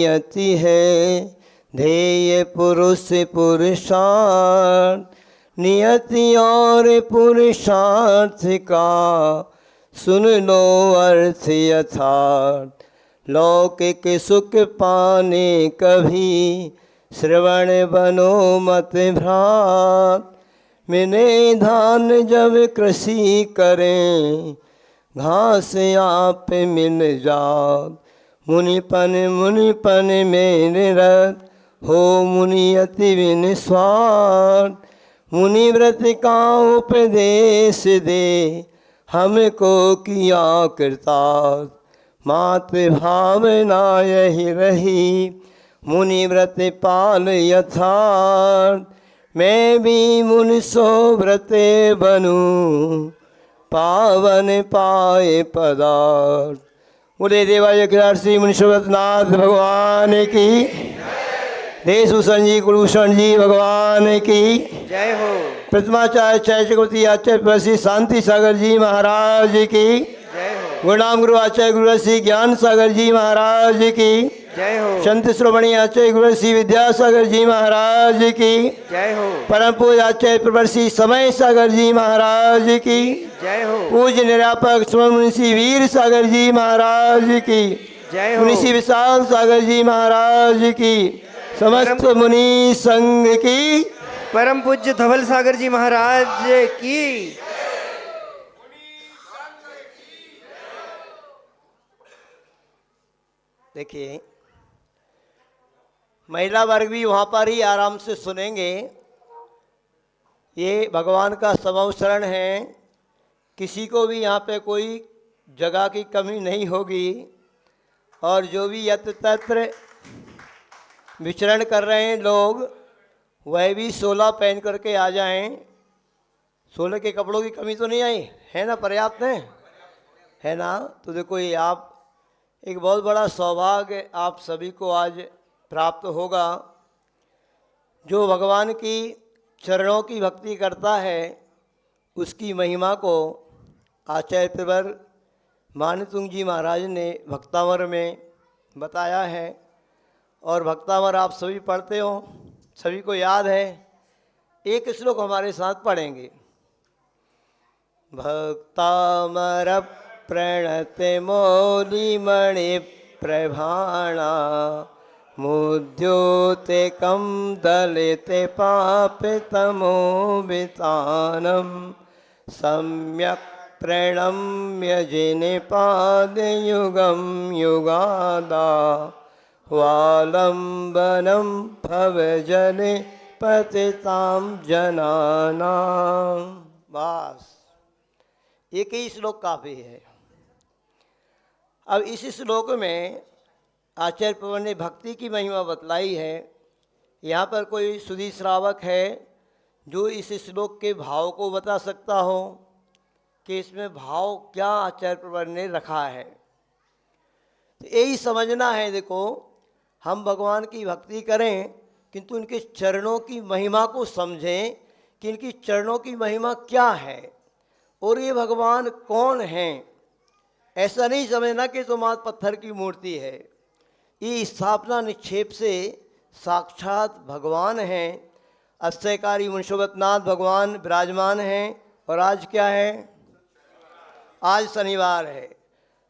नियति है ध्येय पुरुष पुरुषार्थ, नियति और पुरुषार्थ का सुन लो अर्थ यथार्थ। लौकिक सुख पाने कभी श्रवण बनो मत भ्रात। मिले धान जब कृषि करें घास आप मिल जात। मुनिपन में निरत हो मुनि अति विन स्वार्थ। मुनि व्रत का उपदेश दे हमको किया कृतार्थ। मातृ भावना यही रही मुनि व्रत पाल यथार्थ। मैं भी मुनि सो व्रते बनूं पावन पाए पदार्थ। बोले देवाय श्री मुनिश्वरनाथ भगवान की, देशभूषण जी कुलभूषण जी भगवान की जय हो। प्रतिमाचार्य चक्रवर्ती आचार्य प्रसी शांति सागर जी महाराज की जय हो। गुरुनाम गुरु आचार्य गुरु श्री ज्ञान सागर जी महाराज की जय हो। संत श्रोमणी आचार्य गुरु श्री विद्यासागर जी महाराज की जय हो। परम पूज्य आचार्य प्रवर श्री समय सागर जी महाराज की जय हो। पूज्य निरापक मुंशी वीर सागर जी महाराज की जय हो। मुंशी विशाल सागर जी महाराज की समस्त मुनि संघ की परम पूज्य धवल सागर जी महाराज की। देखिए महिला वर्ग भी वहाँ पर ही आराम से सुनेंगे। ये भगवान का समवसरण है, किसी को भी यहाँ पे कोई जगह की कमी नहीं होगी। और जो भी यत्र तत्र विचरण कर रहे हैं लोग, वह भी 16 पहन करके आ जाएं। 16 के कपड़ों की कमी तो नहीं आई है ना, पर्याप्त है ना। तो देखो ये आप एक बहुत बड़ा सौभाग्य आप सभी को आज प्राप्त होगा। जो भगवान की चरणों की भक्ति करता है उसकी महिमा को आचार्य प्रवर मानतुंग जी महाराज ने भक्तावर में बताया है। और भक्तावर आप सभी पढ़ते हो, सभी को याद है। एक श्लोक हमारे साथ पढ़ेंगे। भक्तामर प्रणते मौलिमणि प्रभाणा, मुद्योते कम दलिते पापितमो वितानम, सम्यक प्रणम्य जिने पादयुगम युगादा, वालंबनम भवजने पतिताम जनानां। बस एक ही श्लोक काफ़ी है। अब इस श्लोक में आचार्य प्रवर ने भक्ति की महिमा बतलाई है। यहाँ पर कोई सुधी श्रावक है जो इस श्लोक के भाव को बता सकता हो कि इसमें भाव क्या आचार्य प्रवर ने रखा है। तो यही समझना है। देखो हम भगवान की भक्ति करें किंतु इनके चरणों की महिमा को समझें कि इनकी चरणों की महिमा क्या है और ये भगवान कौन हैं। ऐसा नहीं समझना कि तो मात पत्थर की मूर्ति है। ये स्थापना निक्षेप से साक्षात भगवान हैं। अक्षयकारी मुनिश्वरनाथ भगवान विराजमान हैं। और आज क्या है? आज शनिवार है।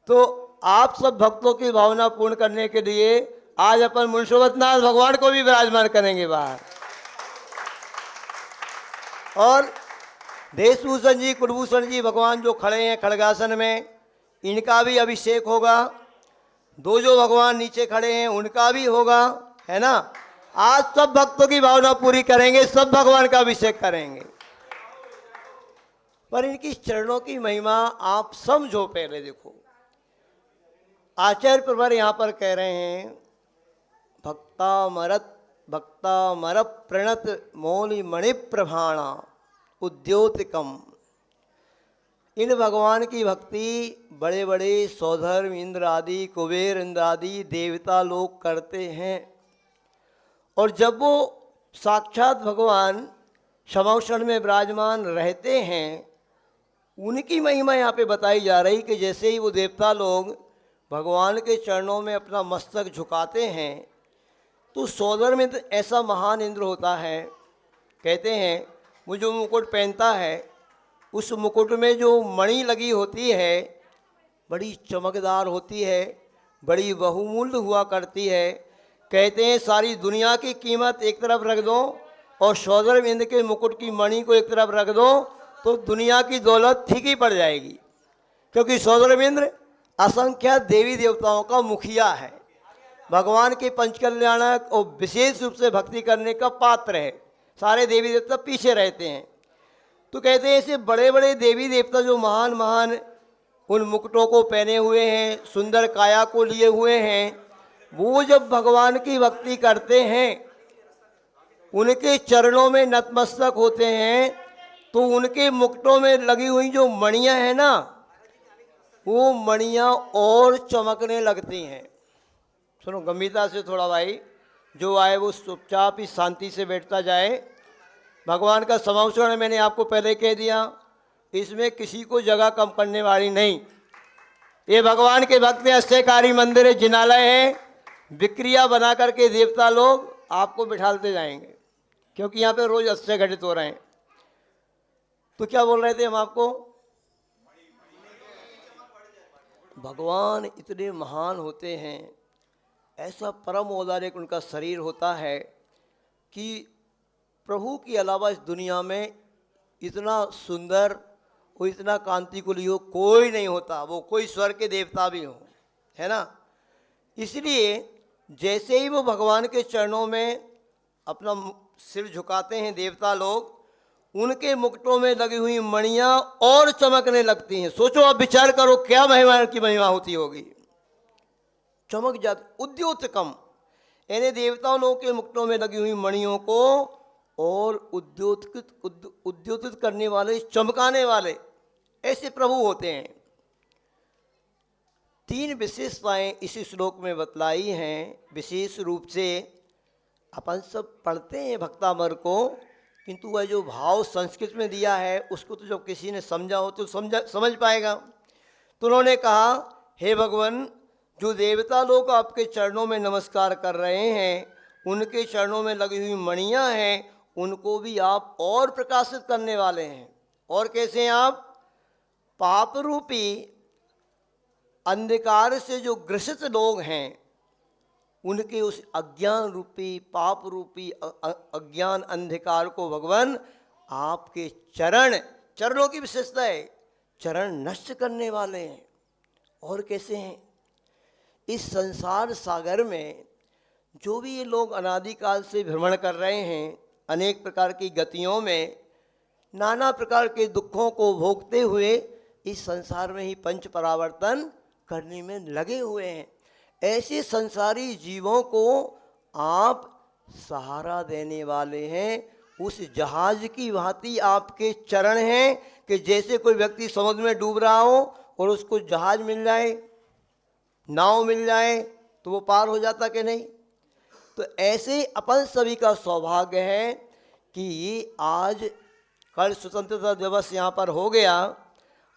तो आप सब भक्तों की भावना पूर्ण करने के लिए आज अपन मुनिश्वरनाथ भगवान को भी विराजमान करेंगे बाहर। और देशभूषण जी कुलभूषण जी भगवान जो खड़े हैं खड़गासन में, इनका भी अभिषेक होगा। दो जो भगवान नीचे खड़े हैं उनका भी होगा, है ना। आज सब भक्तों की भावना पूरी करेंगे, सब भगवान का अभिषेक करेंगे। पर इनकी चरणों की महिमा आप समझो। पहले देखो आचार्य प्रवर यहाँ पर कह रहे हैं भक्तामर प्रणत मौलि मणि प्रभाणा उद्योतकम। इन भगवान की भक्ति बड़े बड़े सौधर्म इंद्र आदि कुबेर इंद्र आदि देवता लोग करते हैं। और जब वो साक्षात भगवान समौषण में विराजमान रहते हैं, उनकी महिमा यहाँ पे बताई जा रही कि जैसे ही वो देवता लोग भगवान के चरणों में अपना मस्तक झुकाते हैं तो सौदर में ऐसा महान इंद्र होता है। कहते हैं वो जो मुकुट पहनता है उस मुकुट में जो मणि लगी होती है बड़ी चमकदार होती है, बड़ी बहुमूल्य हुआ करती है। कहते हैं सारी दुनिया की कीमत एक तरफ रख दो और सौदर इंद्र के मुकुट की मणि को एक तरफ रख दो तो दुनिया की दौलत ठीक ही पड़ जाएगी, क्योंकि सौदर इंद्र असंख्य देवी देवताओं का मुखिया है, भगवान के पंचकल्याणक और विशेष रूप से भक्ति करने का पात्र है। सारे देवी देवता पीछे रहते हैं। तो कहते हैं ऐसे बड़े बड़े देवी देवता जो महान महान उन मुकुटों को पहने हुए हैं, सुंदर काया को लिए हुए हैं, वो जब भगवान की भक्ति करते हैं, उनके चरणों में नतमस्तक होते हैं तो उनके मुकुटों में लगी हुई जो मणियाँ हैं ना, वो मणियाँ और चमकने लगती हैं। सुनो गंभीरता से थोड़ा भाई, जो आए वो चुपचाप ही शांति से बैठता जाए। भगवान का समावचरण मैंने आपको पहले कह दिया, इसमें किसी को जगह कम करने वाली नहीं। ये भगवान के भक्त में अष्टकारी मंदिर है, जिनालय है, विक्रिया बना करके देवता लोग आपको बिठालते जाएंगे, क्योंकि यहाँ पे रोज अष्टय घटित हो रहे हैं। तो क्या बोल रहे थे हम आपको, भगवान इतने महान होते हैं, ऐसा परम औदार्य उनका शरीर होता है कि प्रभु के अलावा इस दुनिया में इतना सुंदर और इतना कांतिकुली हो कोई नहीं होता, वो कोई स्वर्ग के देवता भी हो, है ना। इसलिए जैसे ही वो भगवान के चरणों में अपना सिर झुकाते हैं देवता लोग, उनके मुकुटों में लगी हुई मणियाँ और चमकने लगती हैं। सोचो आप, विचार करो क्या महिमा की महिमा होती होगी, चमक जाती। उद्योतकम यानी देवताओं लोगों के मुकुटों में लगी हुई मणियों को और उद्योतित करने वाले, चमकाने वाले, ऐसे प्रभु होते हैं। 3 विशेषताएं इसी श्लोक में बतलाई हैं। विशेष रूप से अपन सब पढ़ते हैं भक्तामर को, किंतु वह जो भाव संस्कृत में दिया है उसको तो जब किसी ने समझा हो तो समझ पाएगा। तो उन्होंने कहा, हे भगवान, जो देवता लोग आपके चरणों में नमस्कार कर रहे हैं, उनके चरणों में लगी हुई मणियाँ हैं, उनको भी आप और प्रकाशित करने वाले हैं। और कैसे हैं आप, पाप रूपी अंधकार से जो ग्रसित लोग हैं, उनके उस अज्ञान रूपी, पाप रूपी अज्ञान अंधकार को भगवान आपके चरणों की विशेषता है, चरण नष्ट करने वाले हैं। और कैसे हैं, इस संसार सागर में जो भी ये लोग अनादिकाल से भ्रमण कर रहे हैं, अनेक प्रकार की गतियों में नाना प्रकार के दुखों को भोगते हुए इस संसार में ही पंच परावर्तन करने में लगे हुए हैं, ऐसे संसारी जीवों को आप सहारा देने वाले हैं। उस जहाज की भांति आपके चरण हैं कि जैसे कोई व्यक्ति समुद्र में डूब रहा हो और उसको जहाज मिल जाए, नाव मिल जाए तो वो पार हो जाता कि नहीं। तो ऐसे अपन सभी का सौभाग्य है कि आज कल स्वतंत्रता दिवस यहाँ पर हो गया।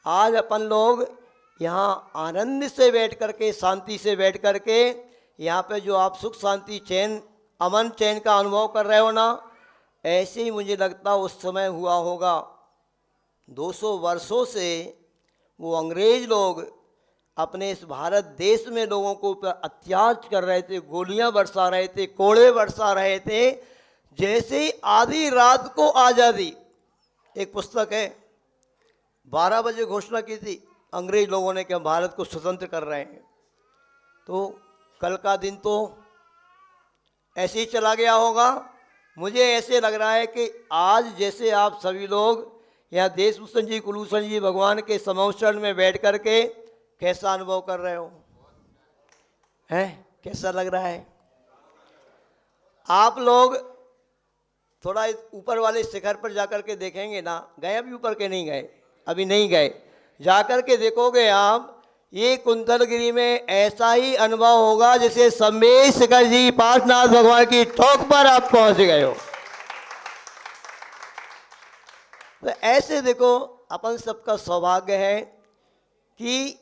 आज अपन लोग यहाँ आनंद से बैठ करके, शांति से बैठ करके, यहाँ पे जो आप सुख शांति चैन अमन चैन का अनुभव कर रहे हो ना, ऐसे ही मुझे लगता उस समय हुआ होगा। 200 वर्षों से वो अंग्रेज लोग अपने इस भारत देश में लोगों को ऊपर अत्याचार कर रहे थे, गोलियां बरसा रहे थे, कोड़े बरसा रहे थे। जैसे ही आधी रात को आज़ादी, एक पुस्तक है, 12 बजे घोषणा की थी अंग्रेज लोगों ने कि हम भारत को स्वतंत्र कर रहे हैं, तो कल का दिन तो ऐसे ही चला गया होगा। मुझे ऐसे लग रहा है कि आज जैसे आप सभी लोग यहाँ देशभूषण जी, कुलभूषण जी भगवान के समवचरण में बैठ करके कैसा अनुभव कर रहे हो, हैं, कैसा लग रहा है। आप लोग थोड़ा ऊपर वाले शिखर पर जाकर के देखेंगे ना, गए अभी ऊपर के नहीं गए, अभी नहीं गए, जाकर के देखोगे आप, ये कुंतलगिरी में ऐसा ही अनुभव होगा जैसे संमेय शिखर जी पार्श्वनाथ भगवान की ठोक पर आप पहुंच गए हो। तो ऐसे देखो, अपन सबका सौभाग्य है कि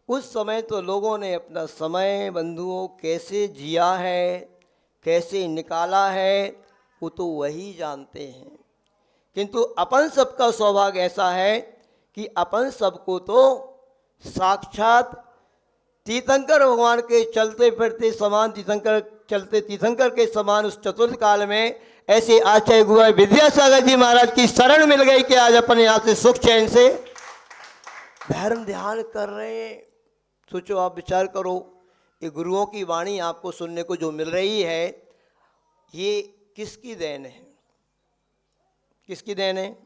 उस समय तो लोगों ने अपना समय बंधुओं कैसे जिया है, कैसे निकाला है, वो तो वही जानते हैं। किंतु अपन सबका सौभाग्य ऐसा है कि अपन सबको तो साक्षात तीर्थंकर भगवान के चलते फिरते समान, तीर्थंकर चलते तीर्थंकर के समान उस चतुर्थ काल में ऐसे आचार्य गुरु विद्यासागर जी महाराज की शरण मिल गई कि आज अपन यहाँ से सुख चैन से धर्म ध्यान कर रहे हैं। सोचो, आप विचार करो, ये गुरुओं की वाणी आपको सुनने को जो मिल रही है, ये किसकी देन है? किसकी देन है?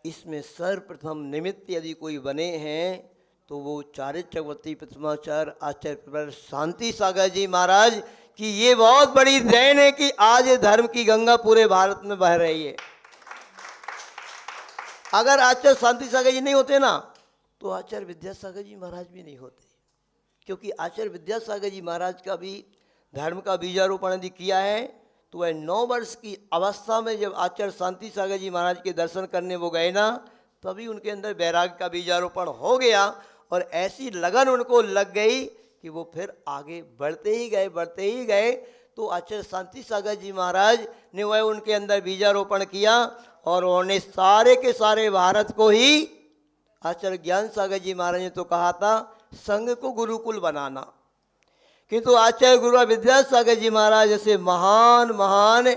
इसमें सर्वप्रथम निमित्त यदि कोई बने हैं तो वो चारित्र चक्रवर्ती प्रथमाचार्य आचार्य शांति सागर जी महाराज की ये बहुत बड़ी देन है कि आज ये धर्म की गंगा पूरे भारत में बह रही है। अगर आचार्य शांति सागर जी नहीं होते ना, तो आचार्य विद्यासागर जी महाराज भी नहीं होते, क्योंकि आचार्य विद्यासागर जी महाराज का भी धर्म का बीजारोपण यदि किया है तो वह 9 वर्ष की अवस्था में जब आचार्य शांति सागर जी महाराज के दर्शन करने वो गए ना, तभी उनके अंदर वैराग्य का बीजारोपण हो गया और ऐसी लगन उनको लग गई कि वो फिर आगे बढ़ते ही गए। तो आचार्य शांति सागर जी महाराज ने वह उनके अंदर बीजारोपण किया और उन्होंने सारे के सारे भारत को ही, आचार्य ज्ञान सागर जी महाराज ने तो कहा था संघ को गुरुकुल बनाना, किंतु आचार्य गुरु विद्यासागर जी महाराज जैसे महान महान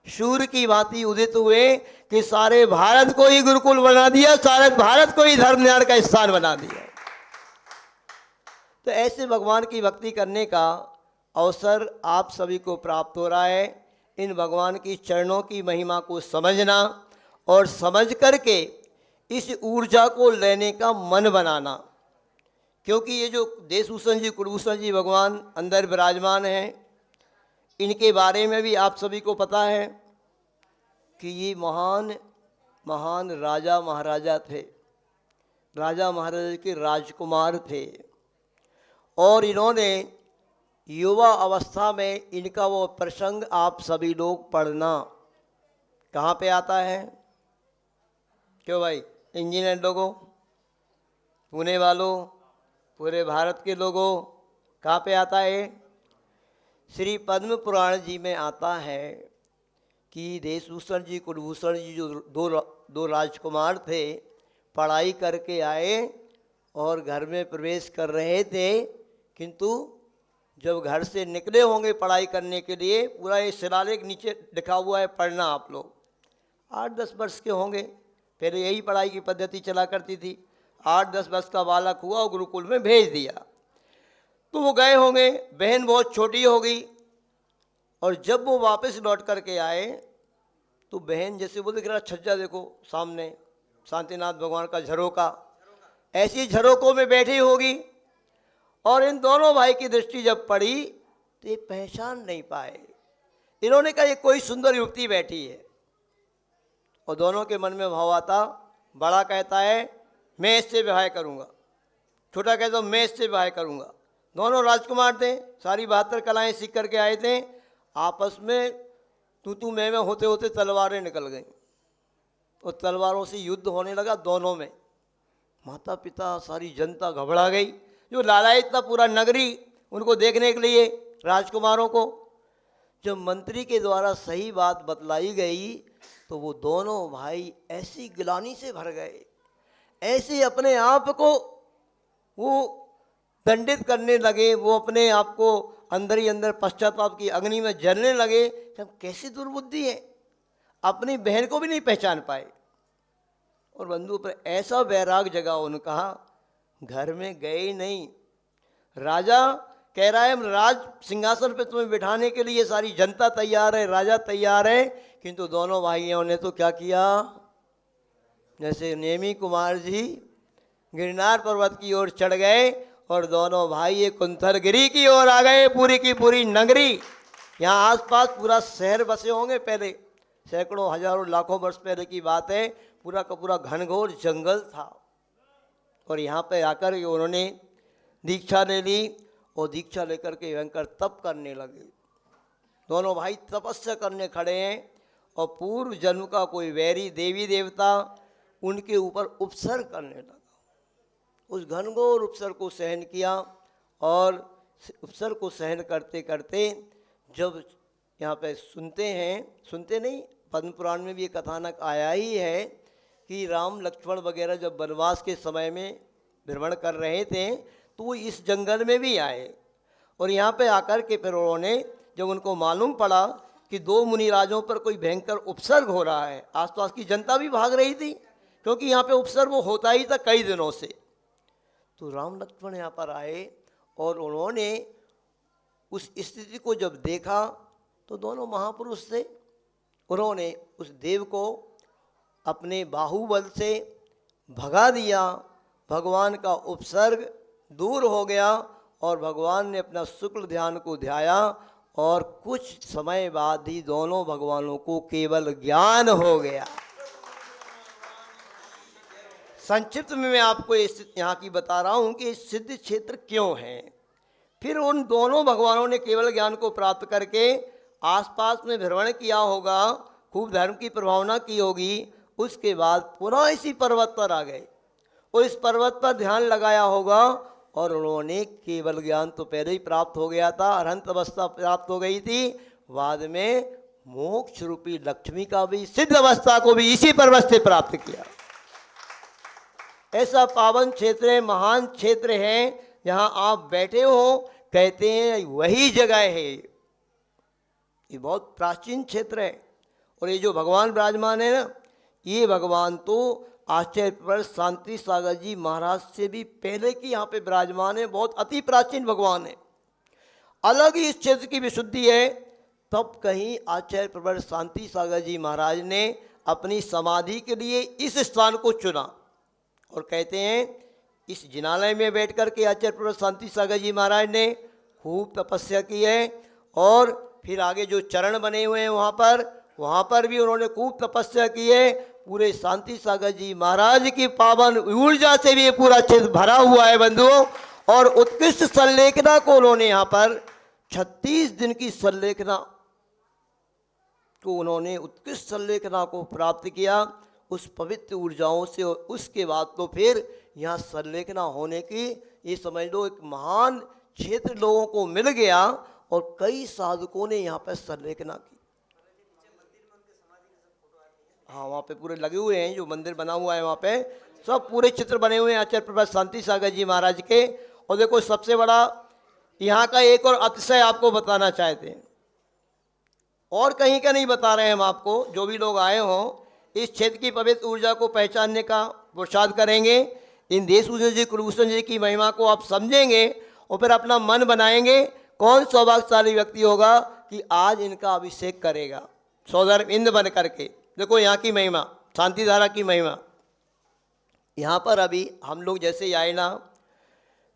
शूर की भांति उदित हुए कि सारे भारत को ही गुरुकुल बना दिया, सारे भारत को ही धर्म न्याय का स्थान बना दिया। तो ऐसे भगवान की भक्ति करने का अवसर आप सभी को प्राप्त हो रहा है। इन भगवान की चरणों की महिमा को समझना और समझ करके इस ऊर्जा को लेने का मन बनाना, क्योंकि ये जो देशभूषण जी कुलभूषण जी भगवान अंदर विराजमान हैं, इनके बारे में भी आप सभी को पता है कि ये महान महान राजा महाराजा थे, राजा महाराजा के राजकुमार थे। और इन्होंने युवा अवस्था में इनका वो प्रसंग आप सभी लोग पढ़ना, कहाँ पे आता है? क्यों भाई, इंजीनियर लोगों, पुणे वालों, पूरे भारत के लोगों, कहाँ पे आता है? श्री पद्म पुराण जी में आता है कि देशभूषण जी कुलभूषण जी जो दो राजकुमार थे, पढ़ाई करके आए और घर में प्रवेश कर रहे थे, किंतु जब घर से निकले होंगे पढ़ाई करने के लिए, पूरा ये शिलालेख नीचे लिखा हुआ है, पढ़ना आप लोग, 8-10 वर्ष के होंगे, पहले यही पढ़ाई की पद्धति चला करती थी। 8-10 वर्ष का बालक हुआ और गुरुकुल में भेज दिया, तो वो गए होंगे, बहन बहुत छोटी हो गई, और जब वो वापस लौट करके आए तो बहन जैसे वो दिख रहा छज्जा देखो सामने शांतिनाथ भगवान का झरोका, ऐसी झरोकों में बैठी होगी, और इन दोनों भाई की दृष्टि जब पड़ी तो ये पहचान नहीं पाए। इन्होंने कहा ये कोई सुंदर युवती बैठी है, और दोनों के मन में भाव आता, बड़ा कहता है मैं इससे विवाह करूंगा, छोटा कहता हूँ मैं इससे विवाह करूंगा। दोनों राजकुमार थे, सारी 72 कलाएं सीख करके आए थे, आपस में तू मैं होते होते तलवारें निकल गईं और तलवारों से युद्ध होने लगा दोनों में। माता पिता सारी जनता घबरा गई, जो लालायित था पूरा नगरी उनको देखने के लिए राजकुमारों को। जब मंत्री के द्वारा सही बात बतलाई गई तो वो दोनों भाई ऐसी गिलानी से भर गए, ऐसे अपने आप को वो दंडित करने लगे, वो अपने आप को अंदर ही अंदर पश्चाताप की अग्नि में जलने लगे कि हम कैसी दुर्बुद्धि है, अपनी बहन को भी नहीं पहचान पाए। और बंधु पर ऐसा वैराग जगा उनका, घर में गए ही नहीं। राजा कह रहा है राज सिंहासन पे तुम्हें बिठाने के लिए सारी जनता तैयार है, राजा तैयार है, किंतु दोनों भाइयों ने तो क्या किया, जैसे नेमी कुमार जी गिरनार पर्वत की ओर चढ़ गए और दोनों भाई ये कुंथलगिरी की ओर आ गए। पूरी की पूरी नगरी, यहाँ आसपास पूरा शहर बसे होंगे, पहले सैकड़ों हजारों लाखों वर्ष पहले की बात है, पूरा का पूरा घनघोर जंगल था। और यहाँ पे आकर उन्होंने दीक्षा ले ली और दीक्षा लेकर के भयंकर तप करने लगे। दोनों भाई तपस्या करने खड़े हैं और पूर्व जन्म का कोई वैरी देवी देवता उनके ऊपर उपसर्ग करने लगा। उस घनघोर उपसर्ग को सहन किया। और उपसर्ग को सहन करते करते जब यहाँ पे सुनते नहीं, पद्म पुराण में भी ये कथानक आया ही है कि राम लक्ष्मण वगैरह जब वनवास के समय में भ्रमण कर रहे थे तो वो इस जंगल में भी आए। और यहाँ पे आकर के फिर उन्होंने, जब उनको मालूम पड़ा कि दो मुनिराजों पर कोई भयंकर उपसर्ग हो रहा है, आसपास की जनता भी भाग रही थी क्योंकि यहाँ पे उपसर्ग वो होता ही था कई दिनों से। तो राम लक्ष्मण यहाँ पर आए और उन्होंने उस स्थिति को जब देखा तो दोनों महापुरुष थे, उन्होंने उस देव को अपने बाहुबल से भगा दिया। भगवान का उपसर्ग दूर हो गया और भगवान ने अपना शुक्ल ध्यान को ध्याया और कुछ समय बाद ही दोनों भगवानों को केवल ज्ञान हो गया। संक्षिप्त में मैं आपको यहाँ की बता रहा हूँ कि सिद्ध क्षेत्र क्यों है। फिर उन दोनों भगवानों ने केवल ज्ञान को प्राप्त करके आसपास में भ्रमण किया होगा, खूब धर्म की प्रभावना की होगी। उसके बाद पुनः इसी पर्वत पर आ गए और इस पर्वत पर ध्यान लगाया होगा और उन्होंने केवल ज्ञान तो पहले ही प्राप्त हो गया था, अरहंत अवस्था प्राप्त हो गई थी। बाद में मोक्ष रूपी लक्ष्मी का भी, सिद्ध अवस्था को भी इसी पर्वत से प्राप्त किया। ऐसा पावन क्षेत्र है, महान क्षेत्र है, जहाँ आप बैठे हो, कहते हैं वही जगह है। ये बहुत प्राचीन क्षेत्र है और ये जो भगवान विराजमान है ना, ये भगवान तो आचार्य पर शांति सागर जी महाराज से भी पहले की यहाँ पे विराजमान है। बहुत अति प्राचीन भगवान है, अलग ही इस क्षेत्र की विशुद्धि है। तब कहीं आचार्य प्रवर शांति सागर जी महाराज ने अपनी समाधि के लिए इस स्थान को चुना और कहते हैं इस जिनालय में बैठ कर के आचार्य प्रवर शांति सागर जी महाराज ने खूब तपस्या की है। और फिर आगे जो चरण बने हुए हैं वहाँ पर भी उन्होंने खूब तपस्या की है। पूरे शांति सागर जी महाराज की पावन ऊर्जा से भी ये पूरा क्षेत्र भरा हुआ है बंधुओं। और उत्कृष्ट संलेखना को उन्होंने यहाँ पर 36 दिन की संलेखना को उन्होंने उत्कृष्ट संलेखना को प्राप्त किया उस पवित्र ऊर्जाओं से। और उसके बाद तो फिर यहाँ संलेखना होने की, ये समझ लो एक महान क्षेत्र लोगों को मिल गया और कई साधकों ने यहाँ पर संलेखना की। हाँ, वहाँ पे पूरे लगे हुए हैं, जो मंदिर बना हुआ है वहाँ पे सब पूरे चित्र बने हुए हैं आचार्य प्रवर शांति सागर जी महाराज के। और देखो सबसे बड़ा यहाँ का एक और अतिशय आपको बताना चाहते हैं, और कहीं का नहीं बता रहे हैं हम आपको। जो भी लोग आए हों इस क्षेत्र की पवित्र ऊर्जा को पहचानने का पुरुषार्थ करेंगे, इन देशभूषण जी कुलभूषण जी की महिमा को आप समझेंगे और फिर अपना मन बनाएंगे कौन सौभाग्यशाली व्यक्ति होगा कि आज इनका अभिषेक करेगा सौधर्म इंद्र बन करके। देखो यहाँ की महिमा, शांति धारा की महिमा। यहाँ पर अभी हम लोग जैसे आए ना,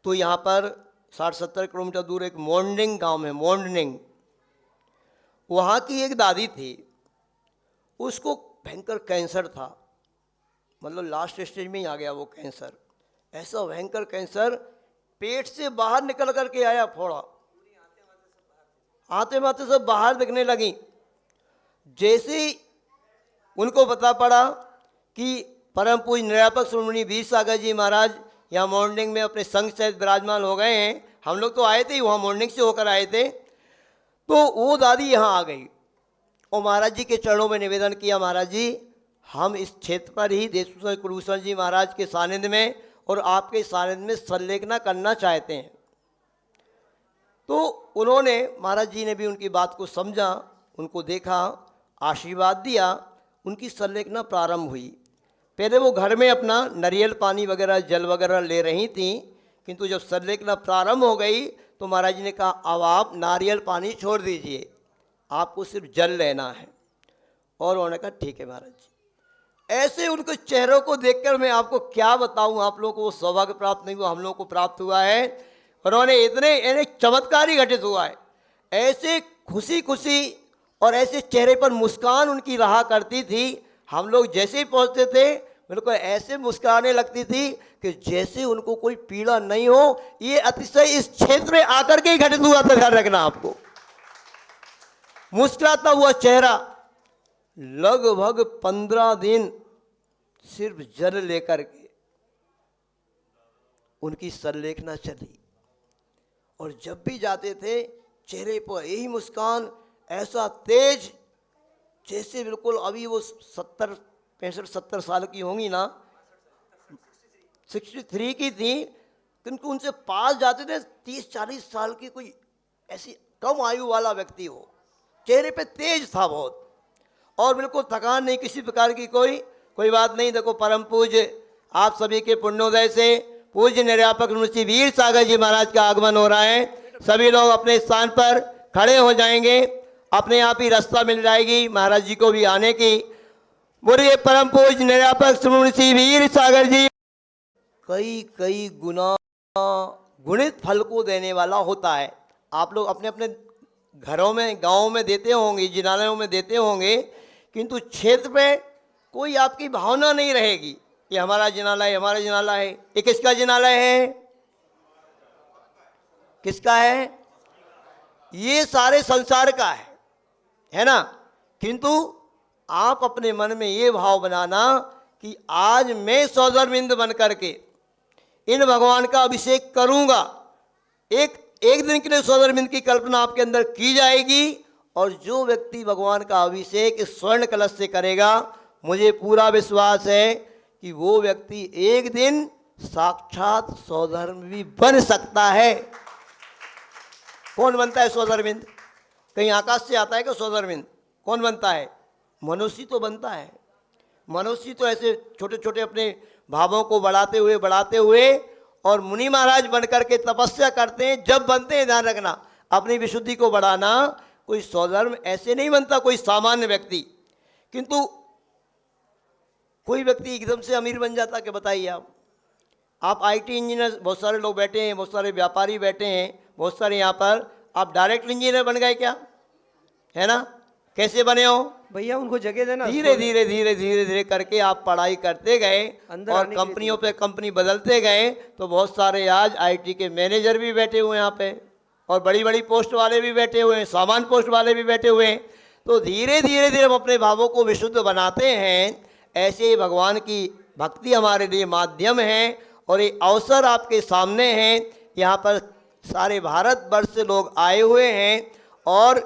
तो यहाँ पर 60-70 किलोमीटर दूर एक मोंडनिंग गांव है, मोंडनिंग। वहाँ की एक दादी थी, उसको भयंकर कैंसर था, मतलब लास्ट स्टेज में ही आ गया वो कैंसर। ऐसा भयंकर कैंसर पेट से बाहर निकल करके आया, फोड़ा आते माते सब बाहर दिखने लगी। जैसे ही उनको पता पड़ा कि परम पूज्य निरापक श्रोमणी वीर सागर जी महाराज यहाँ मॉर्निंग में अपने संघ सहित विराजमान हो गए हैं, हम लोग तो आए थे वहाँ मॉर्निंग से होकर आए थे, तो वो दादी यहाँ आ गई और महाराज जी के चरणों में निवेदन किया, महाराज जी हम इस क्षेत्र पर ही देशभूषण कुलभूषण जी महाराज के सानिध्य में और आपके सानिध्य में संलेखना करना चाहते हैं। तो उन्होंने, महाराज जी ने भी उनकी बात को समझा, उनको देखा, आशीर्वाद दिया, उनकी संलेखना प्रारंभ हुई। पहले वो घर में अपना नारियल पानी वगैरह जल वगैरह ले रही थी, किंतु जब संलेखना प्रारंभ हो गई तो महाराज जी ने कहा अब आप नारियल पानी छोड़ दीजिए, आपको सिर्फ जल लेना है। और उन्होंने कहा ठीक है महाराज जी। ऐसे उनके चेहरों को देखकर मैं आपको क्या बताऊं, आप लोगों को वो सौभाग्य प्राप्त नहीं हुआ, हम लोगों को प्राप्त हुआ है। उन्होंने इतने चमत्कार ही घटित हुआ है, ऐसे खुशी खुशी और ऐसे चेहरे पर मुस्कान उनकी रहा करती थी। हम लोग जैसे ही पहुंचते थे बिल्कुल ऐसे मुस्कुराने लगती थी कि जैसे उनको कोई पीड़ा नहीं हो। ये अतिशय इस क्षेत्र में आकर के ही घटित हुआ था, ध्यान रखना आपको। मुस्कुराता हुआ चेहरा, लगभग 15 दिन सिर्फ जल लेकर के, उनकी संलेखना चली। और जब भी जाते थे चेहरे पर यही मुस्कान, ऐसा तेज जैसे बिल्कुल अभी वो 65-70 साल की होंगी ना, 63 की थी, किंतु उनसे पास जाते थे 30-40 साल की कोई ऐसी कम आयु वाला व्यक्ति हो, चेहरे पे तेज था बहुत, और बिल्कुल थकान नहीं किसी प्रकार की, कोई बात नहीं। देखो परम पूज्य आप सभी के पुण्योदय से पूज्य निर्यापक ऋषि वीर सागर जी महाराज का आगमन हो रहा है। सभी लोग अपने स्थान पर खड़े हो जाएंगे, अपने आप ही रास्ता मिल जाएगी महाराज जी को भी आने की। बोलिए परम पूज्य निर्यापक ऋषि वीर सागर जी। कई गुना गुणित फल को देने वाला होता है। आप लोग अपने अपने घरों में, गाँव में देते होंगे, जिनालयों में देते होंगे, किंतु क्षेत्र पे कोई आपकी भावना नहीं रहेगी कि हमारा जिनालय, हमारा जिनालय है। ये किसका जिनालय है? किसका है? ये सारे संसार का है ना। किंतु आप अपने मन में ये भाव बनाना कि आज मैं सौधर्मिंद बन करके इन भगवान का अभिषेक करूंगा। एक दिन के लिए सौधर्मिंद की कल्पना आपके अंदर की जाएगी, और जो व्यक्ति भगवान का अभिषेक इस स्वर्ण कलश से करेगा, मुझे पूरा विश्वास है कि वो व्यक्ति एक दिन साक्षात सौधर्म भी बन सकता है। कौन बनता है सौधर्मिंद? कहीं आकाश से आता है क्या सौधर्मिंद? कौन बनता है? मनुष्य तो बनता है। मनुष्य तो ऐसे छोटे छोटे अपने भावों को बढ़ाते हुए और मुनि महाराज बनकर के तपस्या करते हैं। जब बनते हैं, ध्यान रखना, अपनी विशुद्धि को बढ़ाना। कोई सौधर्म ऐसे नहीं बनता कोई सामान्य व्यक्ति। किंतु कोई व्यक्ति एकदम से अमीर बन जाता क्या? बताइए आप आईटी इंजीनियर, बहुत सारे लोग बैठे हैं, बहुत सारे व्यापारी बैठे हैं, बहुत सारे यहाँ पर, आप डायरेक्ट इंजीनियर बन गए क्या? है ना? कैसे बने हो भैया? उनको जगह देना। धीरे करके आप पढ़ाई करते गए और कंपनियों पे कंपनी बदलते गए, तो बहुत सारे आज आईटी के मैनेजर भी बैठे हुए हैं यहाँ पे, और बड़ी बड़ी पोस्ट वाले भी बैठे हुए हैं, सामान्य पोस्ट वाले भी बैठे हुए हैं। तो धीरे धीरे हम अपने भावों को विशुद्ध बनाते हैं। ऐसे ही भगवान की भक्ति हमारे लिए माध्यम है, और ये अवसर आपके सामने है। यहाँ पर सारे भारतवर्ष से लोग आए हुए हैं, और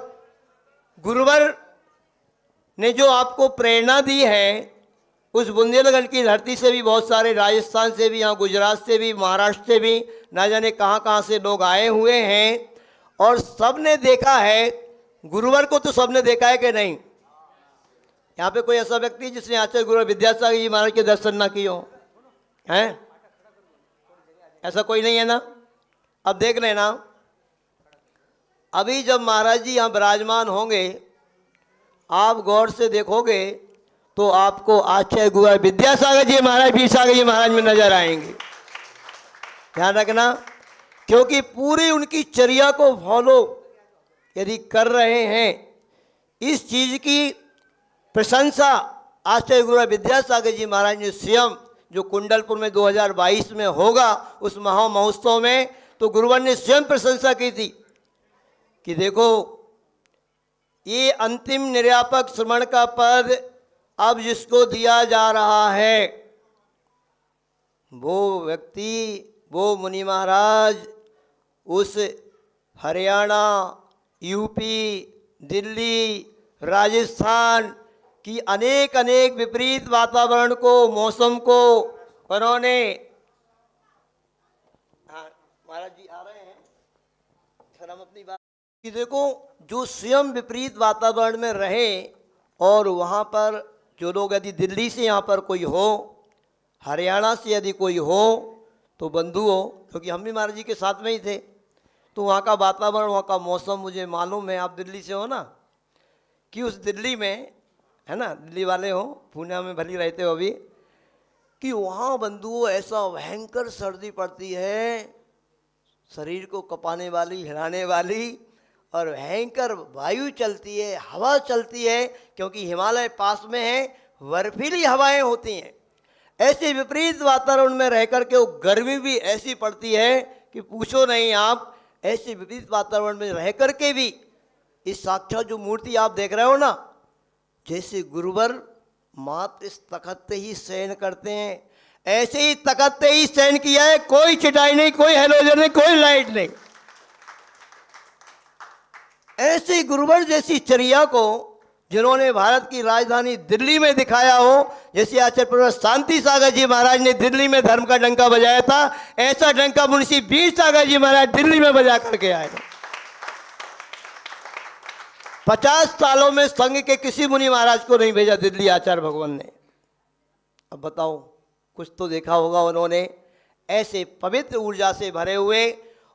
गुरुवर ने जो आपको प्रेरणा दी है, उस बुंदेलखंड की धरती से भी बहुत सारे, राजस्थान से भी, यहाँ गुजरात से भी, महाराष्ट्र से भी, ना जाने कहाँ से लोग आए हुए हैं, और सब ने देखा है गुरुवर को। तो सब ने देखा है कि नहीं? यहाँ पे कोई ऐसा व्यक्ति जिसने आचार्य गुरु विद्यासागर जी महाराज के दर्शन ना किए हो? हैं? ऐसा कोई नहीं है ना? अब देख लेना, अभी जब महाराज जी यहाँ विराजमान होंगे, आप गौर से देखोगे तो आपको आचार्य गुरु विद्यासागर जी महाराज, वीर सागर जी महाराज में नजर आएंगे। ध्यान रखना, क्योंकि पूरी उनकी चर्या को फॉलो यदि कर रहे हैं, इस चीज की प्रशंसा आचार्य गुरु विद्यासागर जी महाराज ने स्वयं, जो कुंडलपुर में 2022 में होगा उस महा महोत्सव में, तो गुरुवर ने स्वयं प्रशंसा की थी कि देखो ये अंतिम निर्यापक श्रमण का पद अब जिसको दिया जा रहा है, वो व्यक्ति, वो मुनि महाराज उस हरियाणा, यूपी, दिल्ली, राजस्थान की अनेक विपरीत वातावरण को, मौसम को उन्होंने, महाराज जी आ रहे हैं, फिर हम अपनी बात कि देखो, जो स्वयं विपरीत वातावरण में रहे, और वहाँ पर जो लोग, यदि दिल्ली से यहाँ पर कोई हो, हरियाणा से यदि कोई हो, तो बंधु हो, क्योंकि हम भी महाराज जी के साथ में ही थे, तो वहाँ का वातावरण, वहाँ का मौसम मुझे मालूम है। आप दिल्ली से हो ना, कि उस दिल्ली में, है ना, दिल्ली वाले हो, पूना में भली रहते हो अभी, कि वहाँ बंधुओं ऐसा भयंकर सर्दी पड़ती है, शरीर को कपाने वाली, हिलाने वाली, और भयंकर वायु चलती है, हवा चलती है, क्योंकि हिमालय पास में है, बर्फीली हवाएं होती हैं। ऐसे विपरीत वातावरण में रह कर के वो गर्मी भी ऐसी पड़ती है कि पूछो नहीं आप। ऐसे विपरीत वातावरण में रह कर के भी इस साक्षात जो मूर्ति आप देख रहे हो ना, जैसे गुरुवर मात्र इस तखत पे ही शयन करते हैं, ऐसे ही तकते ही स्टैंड किया है, कोई चिटाई नहीं, कोई हेलोजन नहीं, कोई लाइट नहीं। ऐसी गुरुवर जैसी चर्या को जिन्होंने भारत की राजधानी दिल्ली में दिखाया हो, जैसे आचार्य प्रोफेसर शांति सागर जी महाराज ने दिल्ली में धर्म का डंका बजाया था, ऐसा डंका मुंशी वीर सागर जी महाराज दिल्ली में बजा करके आए। 50 सालों में संघ के किसी मुनि महाराज को नहीं भेजा दिल्ली आचार्य भगवान ने। अब बताओ, कुछ तो देखा होगा उन्होंने। ऐसे पवित्र ऊर्जा से भरे हुए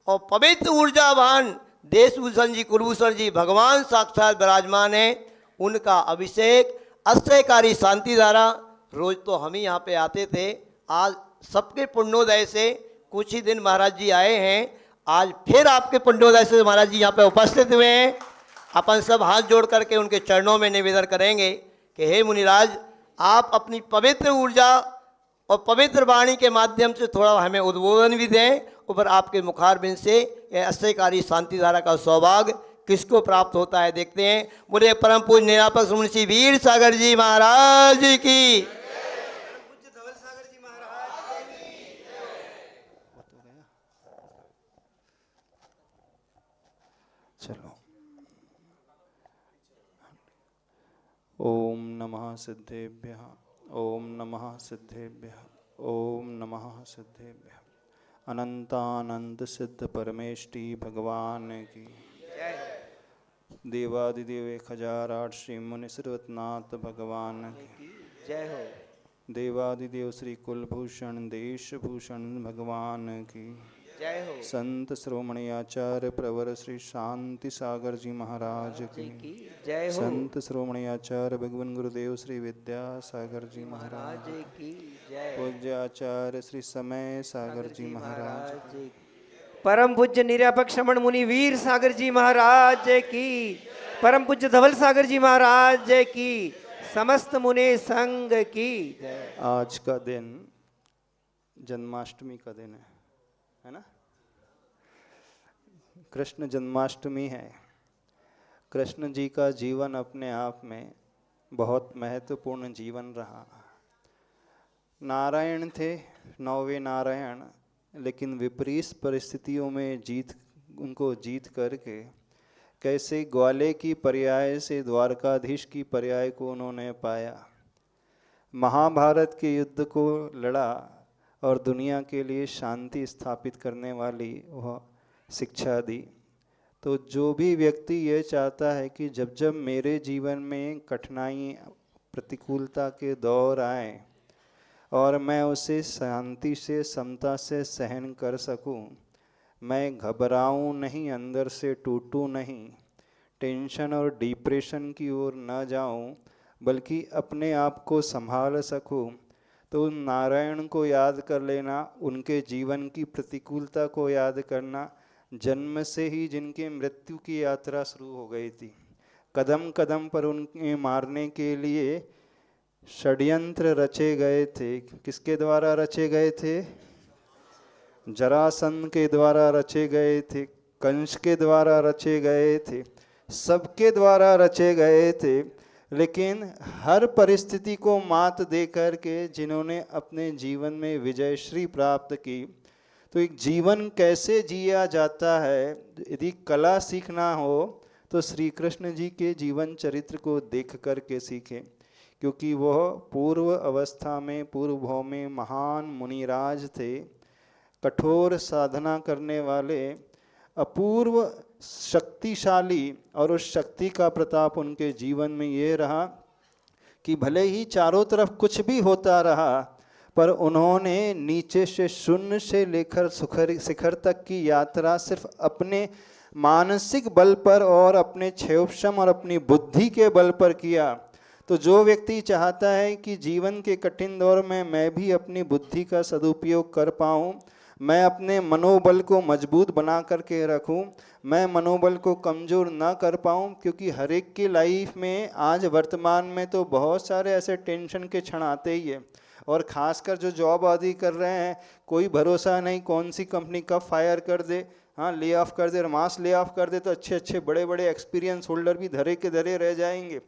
और पवित्र ऊर्जावान देशभूषण जी, कुलभूषण जी भगवान साक्षात विराजमान है। उनका अभिषेक अक्षयकारी शांति धारा, रोज तो हम ही यहाँ पे आते थे, आज सबके पुण्योदय से कुछ ही दिन महाराज जी आए हैं, आज फिर आपके पुण्योदय से महाराज जी यहाँ पे उपस्थित हुए हैं। अपन सब हाथ जोड़ करके उनके चरणों में निवेदन करेंगे कि हे मुनिराज, आप अपनी पवित्र ऊर्जा और पवित्र वाणी के माध्यम से थोड़ा हमें उद्बोधन भी दें। ऊपर आपके मुखारबिंद से यह अक्षयकारी शांति धारा का सौभाग्य किसको प्राप्त होता है, देखते हैं। मुझे परम पूज्य निरापक मुंशी वीर सागर जी महाराज की, धवल सागर जी महाराज की। चलो। ओम नमः सिद्धेभ्यः, ओम नमः सिद्धेभ्यः, ओम नमः सिद्धेभ्यः। अनंतानंत सिद्ध परमेष्टि भगवान की देवादिदेव 1008 श्री मुनि श्रीवतनाथ भगवान की जय हो। देवादिदेव श्री कुलभूषण देशभूषण भगवान की जय हो। संत श्रोमणी आचार्य प्रवर श्री शांति सागर जी महाराज की जय हो। संत श्रोमणी आचार्य भगवान गुरुदेव श्री विद्यासागर जी महाराज की जय। पूज्य आचार्य श्री समय सागर जी महाराज की परम पूज्य निरापक श्रमण मुनि वीर सागर जी महाराज की, परम पूज्य धवल सागर जी महाराज की, समस्त मुनि संघ की जय। आज का दिन जन्माष्टमी का दिन है ना? कृष्ण जन्माष्टमी है। कृष्ण जी का जीवन अपने आप में बहुत महत्वपूर्ण जीवन रहा। नारायण थे, 9वें नारायण, लेकिन विपरीत परिस्थितियों में उनको जीत करके कैसे ग्वाले की पर्याय से द्वारकाधीश की पर्याय को उन्होंने पाया, महाभारत के युद्ध को लड़ा और दुनिया के लिए शांति स्थापित करने वाली वह शिक्षा दी। तो जो भी व्यक्ति ये चाहता है कि जब जब मेरे जीवन में कठिनाई प्रतिकूलता के दौर आए और मैं उसे शांति से समता से सहन कर सकूं, मैं घबराऊं नहीं, अंदर से टूटूं नहीं, टेंशन और डिप्रेशन की ओर न जाऊं, बल्कि अपने आप को संभाल सकूं, तो नारायण को याद कर लेना, उनके जीवन की प्रतिकूलता को याद करना। जन्म से ही जिनके मृत्यु की यात्रा शुरू हो गई थी, कदम कदम पर उन्हें मारने के लिए षड्यंत्र रचे गए थे। किसके द्वारा रचे गए थे? जरासंध के द्वारा रचे गए थे, कंस के द्वारा रचे गए थे, सबके द्वारा रचे गए थे। लेकिन हर परिस्थिति को मात दे कर के जिन्होंने अपने जीवन में विजयश्री प्राप्त की, तो एक जीवन कैसे जिया जाता है, यदि कला सीखना हो तो श्री कृष्ण जी के जीवन चरित्र को देख कर के सीखें, क्योंकि वह पूर्व अवस्था में पूर्व भाव में महान मुनिराज थे, कठोर साधना करने वाले, अपूर्व शक्तिशाली। और उस शक्ति का प्रताप उनके जीवन में ये रहा कि भले ही चारों तरफ कुछ भी होता रहा, पर उन्होंने नीचे से शून्य से लेकर शिखर तक की यात्रा सिर्फ अपने मानसिक बल पर और अपने क्षोभक्षम और अपनी बुद्धि के बल पर किया। तो जो व्यक्ति चाहता है कि जीवन के कठिन दौर में मैं भी अपनी बुद्धि का सदुपयोग कर पाऊँ, मैं अपने मनोबल को मजबूत बना करके रखूं, मैं मनोबल को कमज़ोर ना कर पाऊं, क्योंकि हर एक की लाइफ में आज वर्तमान में तो बहुत सारे ऐसे टेंशन के क्षण आते ही है। और ख़ासकर जो जॉब आदि कर रहे हैं, कोई भरोसा नहीं कौन सी कंपनी कब फायर कर दे, हाँ ले ऑफ कर दे, मास ले ऑफ कर दे, तो अच्छे अच्छे बड़े बड़े एक्सपीरियंस होल्डर भी धरे के धरे रह जाएंगे।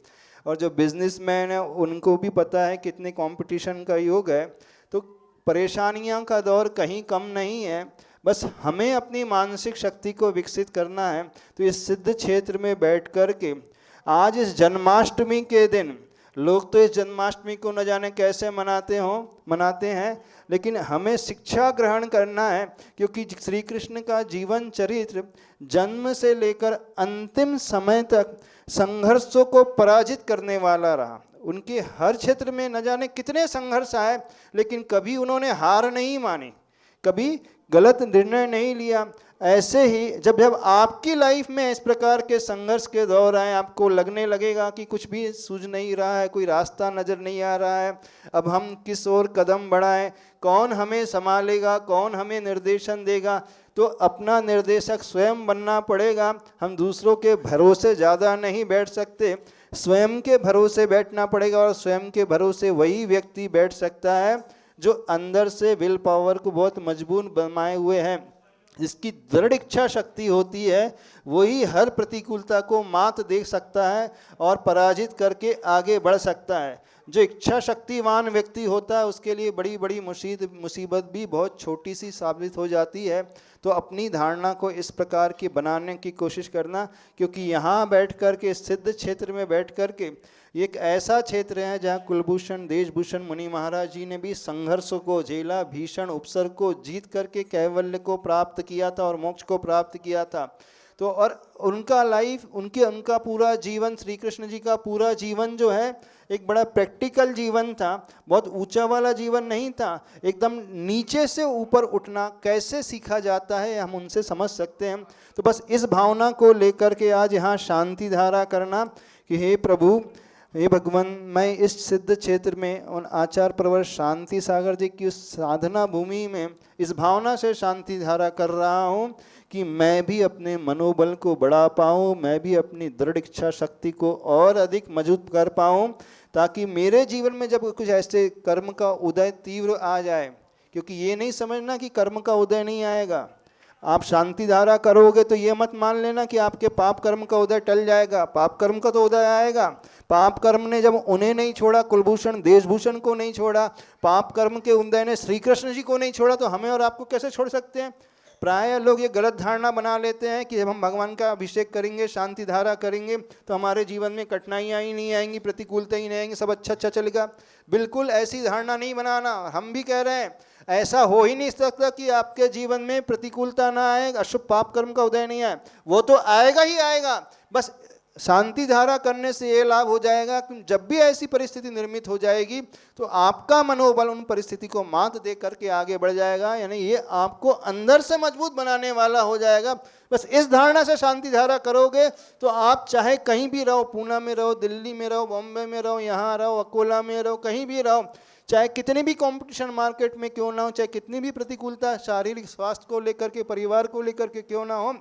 और जो बिजनेसमैन है उनको भी पता है कितने कंपटीशन का युग है। तो परेशानियों का दौर कहीं कम नहीं है, बस हमें अपनी मानसिक शक्ति को विकसित करना है। तो इस सिद्ध क्षेत्र में बैठ कर के आज इस जन्माष्टमी के दिन, लोग तो इस जन्माष्टमी को न जाने कैसे मनाते हैं, लेकिन हमें शिक्षा ग्रहण करना है, क्योंकि श्री कृष्ण का जीवन चरित्र जन्म से लेकर अंतिम समय तक संघर्षों को पराजित करने वाला रहा। उनके हर क्षेत्र में न जाने कितने संघर्ष आए, लेकिन कभी उन्होंने हार नहीं मानी, कभी गलत निर्णय नहीं लिया। ऐसे ही जब आपकी लाइफ में इस प्रकार के संघर्ष के दौर आए, आपको लगने लगेगा कि कुछ भी सूझ नहीं रहा है, कोई रास्ता नज़र नहीं आ रहा है, अब हम किस ओर कदम बढ़ाएं, कौन हमें संभालेगा, कौन हमें निर्देशन देगा, तो अपना निर्देशक स्वयं बनना पड़ेगा। हम दूसरों के भरोसे ज़्यादा नहीं बैठ सकते, स्वयं के भरोसे बैठना पड़ेगा। और स्वयं के भरोसे वही व्यक्ति बैठ सकता है जो अंदर से विल पावर को बहुत मजबूत बनाए हुए है, जिसकी दृढ़ इच्छा शक्ति होती है, वही हर प्रतिकूलता को मात दे सकता है और पराजित करके आगे बढ़ सकता है। जो इच्छा शक्तिवान व्यक्ति होता है उसके लिए बड़ी बड़ी मुसीबत भी बहुत छोटी सी साबित हो जाती है। तो अपनी धारणा को इस प्रकार की बनाने की कोशिश करना, क्योंकि यहाँ बैठ कर के, सिद्ध क्षेत्र में बैठ कर के, एक ऐसा क्षेत्र है जहाँ कुलभूषण देशभूषण मुनि महाराज जी ने भी संघर्षों को झेला, भीषण उपसर्ग को जीत करके कैवल्य को प्राप्त किया था और मोक्ष को प्राप्त किया था। तो और उनका लाइफ, उनका पूरा जीवन, श्री कृष्ण जी का पूरा जीवन जो है एक बड़ा प्रैक्टिकल जीवन था, बहुत ऊंचा वाला जीवन नहीं था। एकदम नीचे से ऊपर उठना कैसे सीखा जाता है हम उनसे समझ सकते हैं। तो बस इस भावना को लेकर के आज यहाँ शांति धारा करना कि हे प्रभु, हे भगवान, मैं इस सिद्ध क्षेत्र में उन आचार्य प्रवर शांति सागर जी की उस साधना भूमि में इस भावना से शांति धारा कर रहा हूँ कि मैं भी अपने मनोबल को बढ़ा पाऊँ, मैं भी अपनी दृढ़ इच्छा शक्ति को और अधिक मजबूत कर पाऊँ, ताकि मेरे जीवन में जब कुछ ऐसे कर्म का उदय तीव्र आ जाए, क्योंकि ये नहीं समझना कि कर्म का उदय नहीं आएगा। आप शांति धारा करोगे तो ये मत मान लेना कि आपके पाप कर्म का उदय टल जाएगा। पाप कर्म का तो उदय आएगा। पाप कर्म ने जब उन्हें नहीं छोड़ा, कुलभूषण देशभूषण को नहीं छोड़ा, पाप कर्म के उदय ने श्री कृष्ण जी को नहीं छोड़ा, तो हमें और आपको कैसे छोड़ सकते हैं। प्राय लोग ये गलत धारणा बना लेते हैं कि जब हम भगवान का अभिषेक करेंगे, शांति धारा करेंगे, तो हमारे जीवन में कठिनाइयाँ ही नहीं आएंगी, प्रतिकूलता ही नहीं आएंगी, सब अच्छा चलेगा। बिल्कुल ऐसी धारणा नहीं बनाना। हम भी कह रहे हैं ऐसा हो ही नहीं सकता कि आपके जीवन में प्रतिकूलता ना आए, अशुभ पाप कर्म का उदय नहीं आए, वो तो आएगा ही आएगा। बस शांति धारा करने से ये लाभ हो जाएगा कि जब भी ऐसी परिस्थिति निर्मित हो जाएगी तो आपका मनोबल उन परिस्थिति को मात दे करके आगे बढ़ जाएगा, यानी ये आपको अंदर से मजबूत बनाने वाला हो जाएगा। बस इस धारणा से शांति धारा करोगे तो आप चाहे कहीं भी रहो, पूना में रहो, दिल्ली में रहो, बॉम्बे में रहो, यहाँ रहो, अकोला में रहो, कहीं भी रहो, चाहे कितनी भी कंपटीशन मार्केट में क्यों ना हो, चाहे कितनी भी प्रतिकूलता शारीरिक स्वास्थ्य को लेकर के, परिवार को लेकर के क्यों ना हो,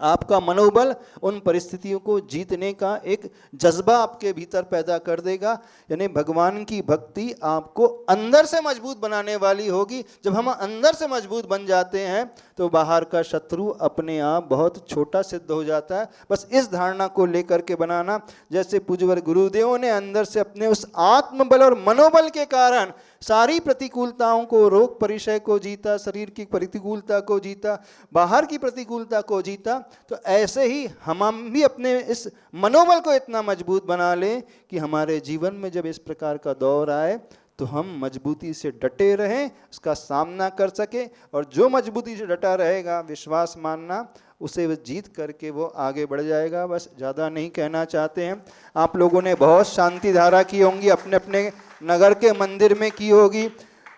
आपका मनोबल उन परिस्थितियों को जीतने का एक जज्बा आपके भीतर पैदा कर देगा। यानी भगवान की भक्ति आपको अंदर से मजबूत बनाने वाली होगी। जब हम अंदर से मजबूत बन जाते हैं तो बाहर का शत्रु अपने आप बहुत छोटा सिद्ध हो जाता है। बस इस धारणा को लेकर के बनाना, जैसे पूज्यवर गुरुदेवों ने अंदर से अपने उस आत्मबल और मनोबल के कारण सारी प्रतिकूलताओं को, रोग परिचय को जीता, शरीर की प्रतिकूलता को जीता, बाहर की प्रतिकूलता को जीता, तो ऐसे ही हम भी अपने इस मनोबल को इतना मजबूत बना लें कि हमारे जीवन में जब इस प्रकार का दौर आए तो हम मजबूती से डटे रहें, उसका सामना कर सके। और जो मजबूती से डटा रहेगा, विश्वास मानना, उसे वो जीत करके वो आगे बढ़ जाएगा। बस ज़्यादा नहीं कहना चाहते हैं। आप लोगों ने बहुत शांति धारा की होंगी, अपने अपने नगर के मंदिर में की होगी,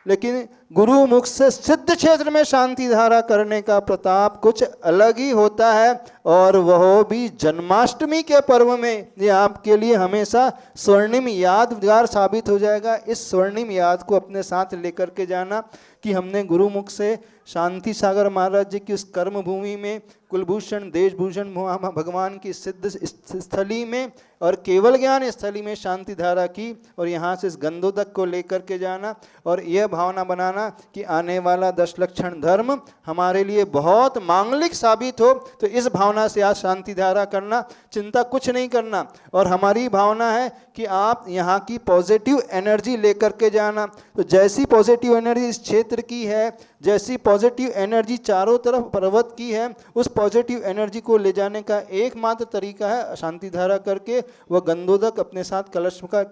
लेकिन गुरु मुख से सिद्ध क्षेत्र में शांति धारा करने का प्रताप कुछ अलग ही होता है। और वह भी जन्माष्टमी के पर्व में, ये आपके लिए हमेशा स्वर्णिम यादगार साबित हो जाएगा। इस स्वर्णिम याद को अपने साथ लेकर के जाना कि हमने गुरुमुख से शांति सागर महाराज जी की उस कर्म भूमि में, कुलभूषण देशभूषण भगवान की सिद्ध स्थली में और केवल ज्ञान स्थली में शांति धारा की, और यहाँ से इस गंधोदक को लेकर के जाना और यह भावना बनाना कि आने वाला 10 लक्षण धर्म हमारे लिए बहुत मांगलिक साबित हो, तो इस भावना से आज शांति धारा करना, चिंता कुछ नहीं करना। और हमारी भावना है कि आप यहाँ की पॉजिटिव एनर्जी लेकर के जाना। तो जैसी पॉजिटिव एनर्जी इस क्षेत्र की है, जैसी पॉजिटिव एनर्जी चारों तरफ पर्वत की है, उस पॉजिटिव एनर्जी को ले जाने का एकमात्र तरीका है शांति धारा करके वह गंधोदक अपने साथ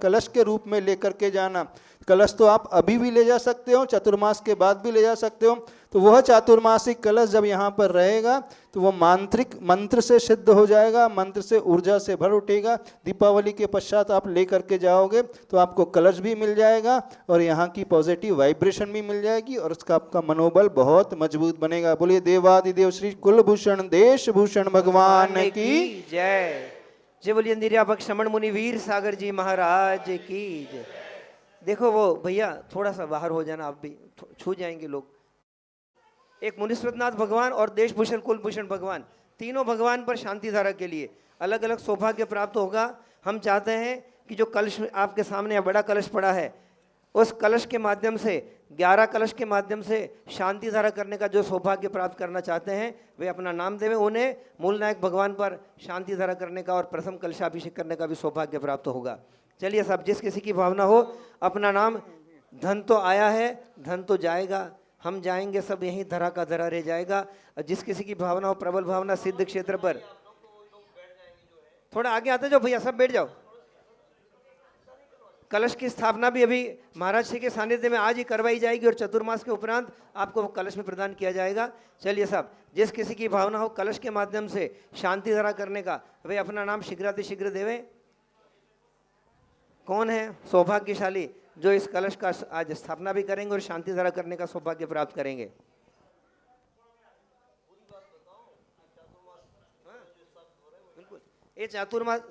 कलश के रूप में लेकर के जाना। कलश तो आप अभी भी ले जा सकते हो, चतुर्मास के बाद भी ले जा सकते हो। तो वह चातुर्मासिक कलश जब यहाँ पर रहेगा तो वह मांत्रिक मंत्र से सिद्ध हो जाएगा, मंत्र से ऊर्जा से भर उठेगा। दीपावली के पश्चात आप ले करके जाओगे तो आपको कलश भी मिल जाएगा और यहाँ की पॉजिटिव वाइब्रेशन भी मिल जाएगी और उसका आपका मनोबल बहुत मजबूत बनेगा। बोलिए देवादिदेव श्री कुलभूषण देश भूषण भगवान की जय। जय बोलिए निर्यापक श्रमण मुनि वीर सागर जी महाराज की जय। देखो वो भैया थोड़ा सा बाहर हो जाना, आप भी छू जाएंगे लोग। एक मुनीश्वरनाथ भगवान और देशभूषण कुलभूषण भगवान, तीनों भगवान पर शांति धारा के लिए अलग अलग सौभाग्य प्राप्त होगा। हम चाहते हैं कि जो कलश आपके सामने बड़ा कलश पड़ा है, उस कलश के माध्यम से 11 कलश के माध्यम से शांति धारा करने का जो सौभाग्य प्राप्त करना चाहते हैं वे अपना नाम देवें। उन्हें मूल नायक भगवान पर शांति धारा करने का और प्रथम कलशाभिषेक करने का भी सौभाग्य प्राप्त होगा। चलिए सब, जिस किसी की भावना हो अपना नाम। धन तो आया है, धन तो जाएगा, हम जाएंगे सब, यहीं धरा का धरा रह जाएगा। और जिस किसी की भावना हो, प्रबल भावना सिद्ध क्षेत्र पर, थोड़ा आगे आते जाओ भैया, सब बैठ जाओ। कलश की स्थापना भी अभी महाराज श्री के सानिध्य में आज ही करवाई जाएगी और चतुर्मास के उपरांत आपको कलश में प्रदान किया जाएगा। चलिए साहब, जिस किसी की भावना हो कलश के माध्यम से शांति धारा करने का, वे अपना नाम शीघ्रातिशीघ्र देवें। कौन है सौभाग्यशाली जो इस कलश का आज स्थापना भी करेंगे और शांति धारा करने का सौभाग्य प्राप्त करेंगे? बिल्कुल, ये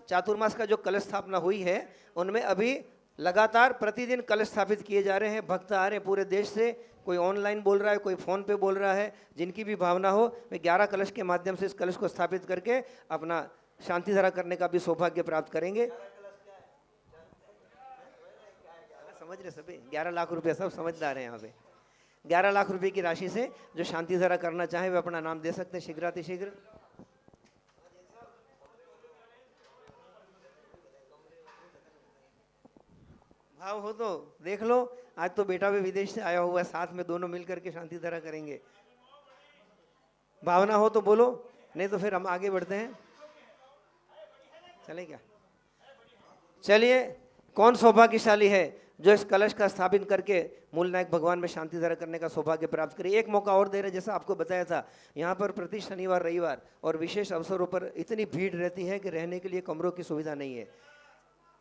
चातुर्मास का जो कलश स्थापना हुई है उनमें अभी लगातार प्रतिदिन कलश स्थापित किए जा रहे हैं। भक्त आ रहे हैं पूरे देश से, कोई ऑनलाइन बोल रहा है, कोई फ़ोन पे बोल रहा है। जिनकी भी भावना हो वे 11 कलश के माध्यम से इस कलश को स्थापित करके अपना शांति धारा करने का भी सौभाग्य प्राप्त करेंगे। समझ रहे सभी? 11 लाख रुपये, सब समझदार हैं यहाँ पे। 11 लाख रुपए की राशि से जो शांति धारा करना चाहे वे अपना नाम दे सकते हैं शीघ्रातिशीघ्र। भाव हो तो देख लो, आज तो बेटा भी विदेश से आया हुआ है, साथ में दोनों मिलकर के शांति धारा करेंगे। भावना हो तो बोलो, नहीं तो फिर हम आगे बढ़ते हैं। चले क्या? चलिए, कौन सौभाग्यशाली है जो इस कलश का स्थापित करके मूल नायक भगवान में शांति धारा करने का सौभाग्य प्राप्त करे? एक मौका और दे रहे, जैसा आपको बताया था, यहाँ पर प्रति शनिवार रविवार और विशेष अवसरों पर इतनी भीड़ रहती है कि रहने के लिए कमरों की सुविधा नहीं है।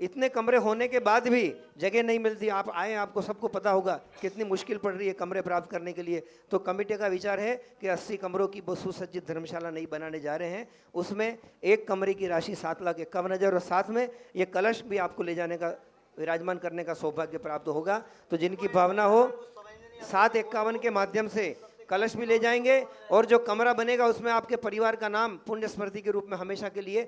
इतने कमरे होने के बाद भी जगह नहीं मिलती। आप आए, आपको सबको पता होगा कितनी मुश्किल पड़ रही है कमरे प्राप्त करने के लिए। तो कमेटी का विचार है कि 80 कमरों की सुसज्जित धर्मशाला नहीं बनाने जा रहे हैं। उसमें एक कमरे की राशि 7,51,000 और साथ में ये कलश भी आपको ले जाने का, विराजमान करने का सौभाग्य प्राप्त होगा। तो जिनकी भावना हो 751 के माध्यम से कलश भी ले जाएंगे और जो कमरा बनेगा उसमें आपके परिवार का नाम पुण्य स्मृति के रूप में हमेशा के लिए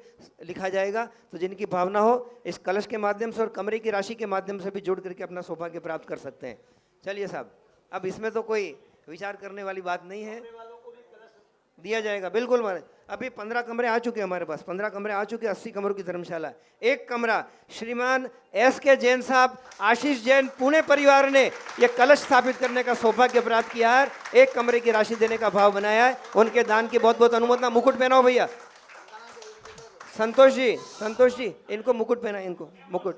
लिखा जाएगा। तो जिनकी भावना हो इस कलश के माध्यम से और कमरे की राशि के माध्यम से भी जुड़ करके अपना सौभाग्य प्राप्त कर सकते हैं। चलिए साहब, अब इसमें तो कोई विचार करने वाली बात नहीं है, दिया जाएगा बिल्कुल महाराज। अभी 15 कमरे आ चुके हैं हमारे पास, 15 कमरे आ चुके हैं, 80 कमरों की धर्मशाला। एक कमरा श्रीमान SK जैन साहब, आशीष जैन, पुणे परिवार ने यह कलश स्थापित करने का सौभाग्य प्राप्त किया है। एक कमरे की राशि देने का भाव बनाया है। उनके दान की बहुत बहुत अनुमोदना। मुकुट पहनाओ भैया, संतोष जी इनको मुकुट पहना, इनको मुकुट,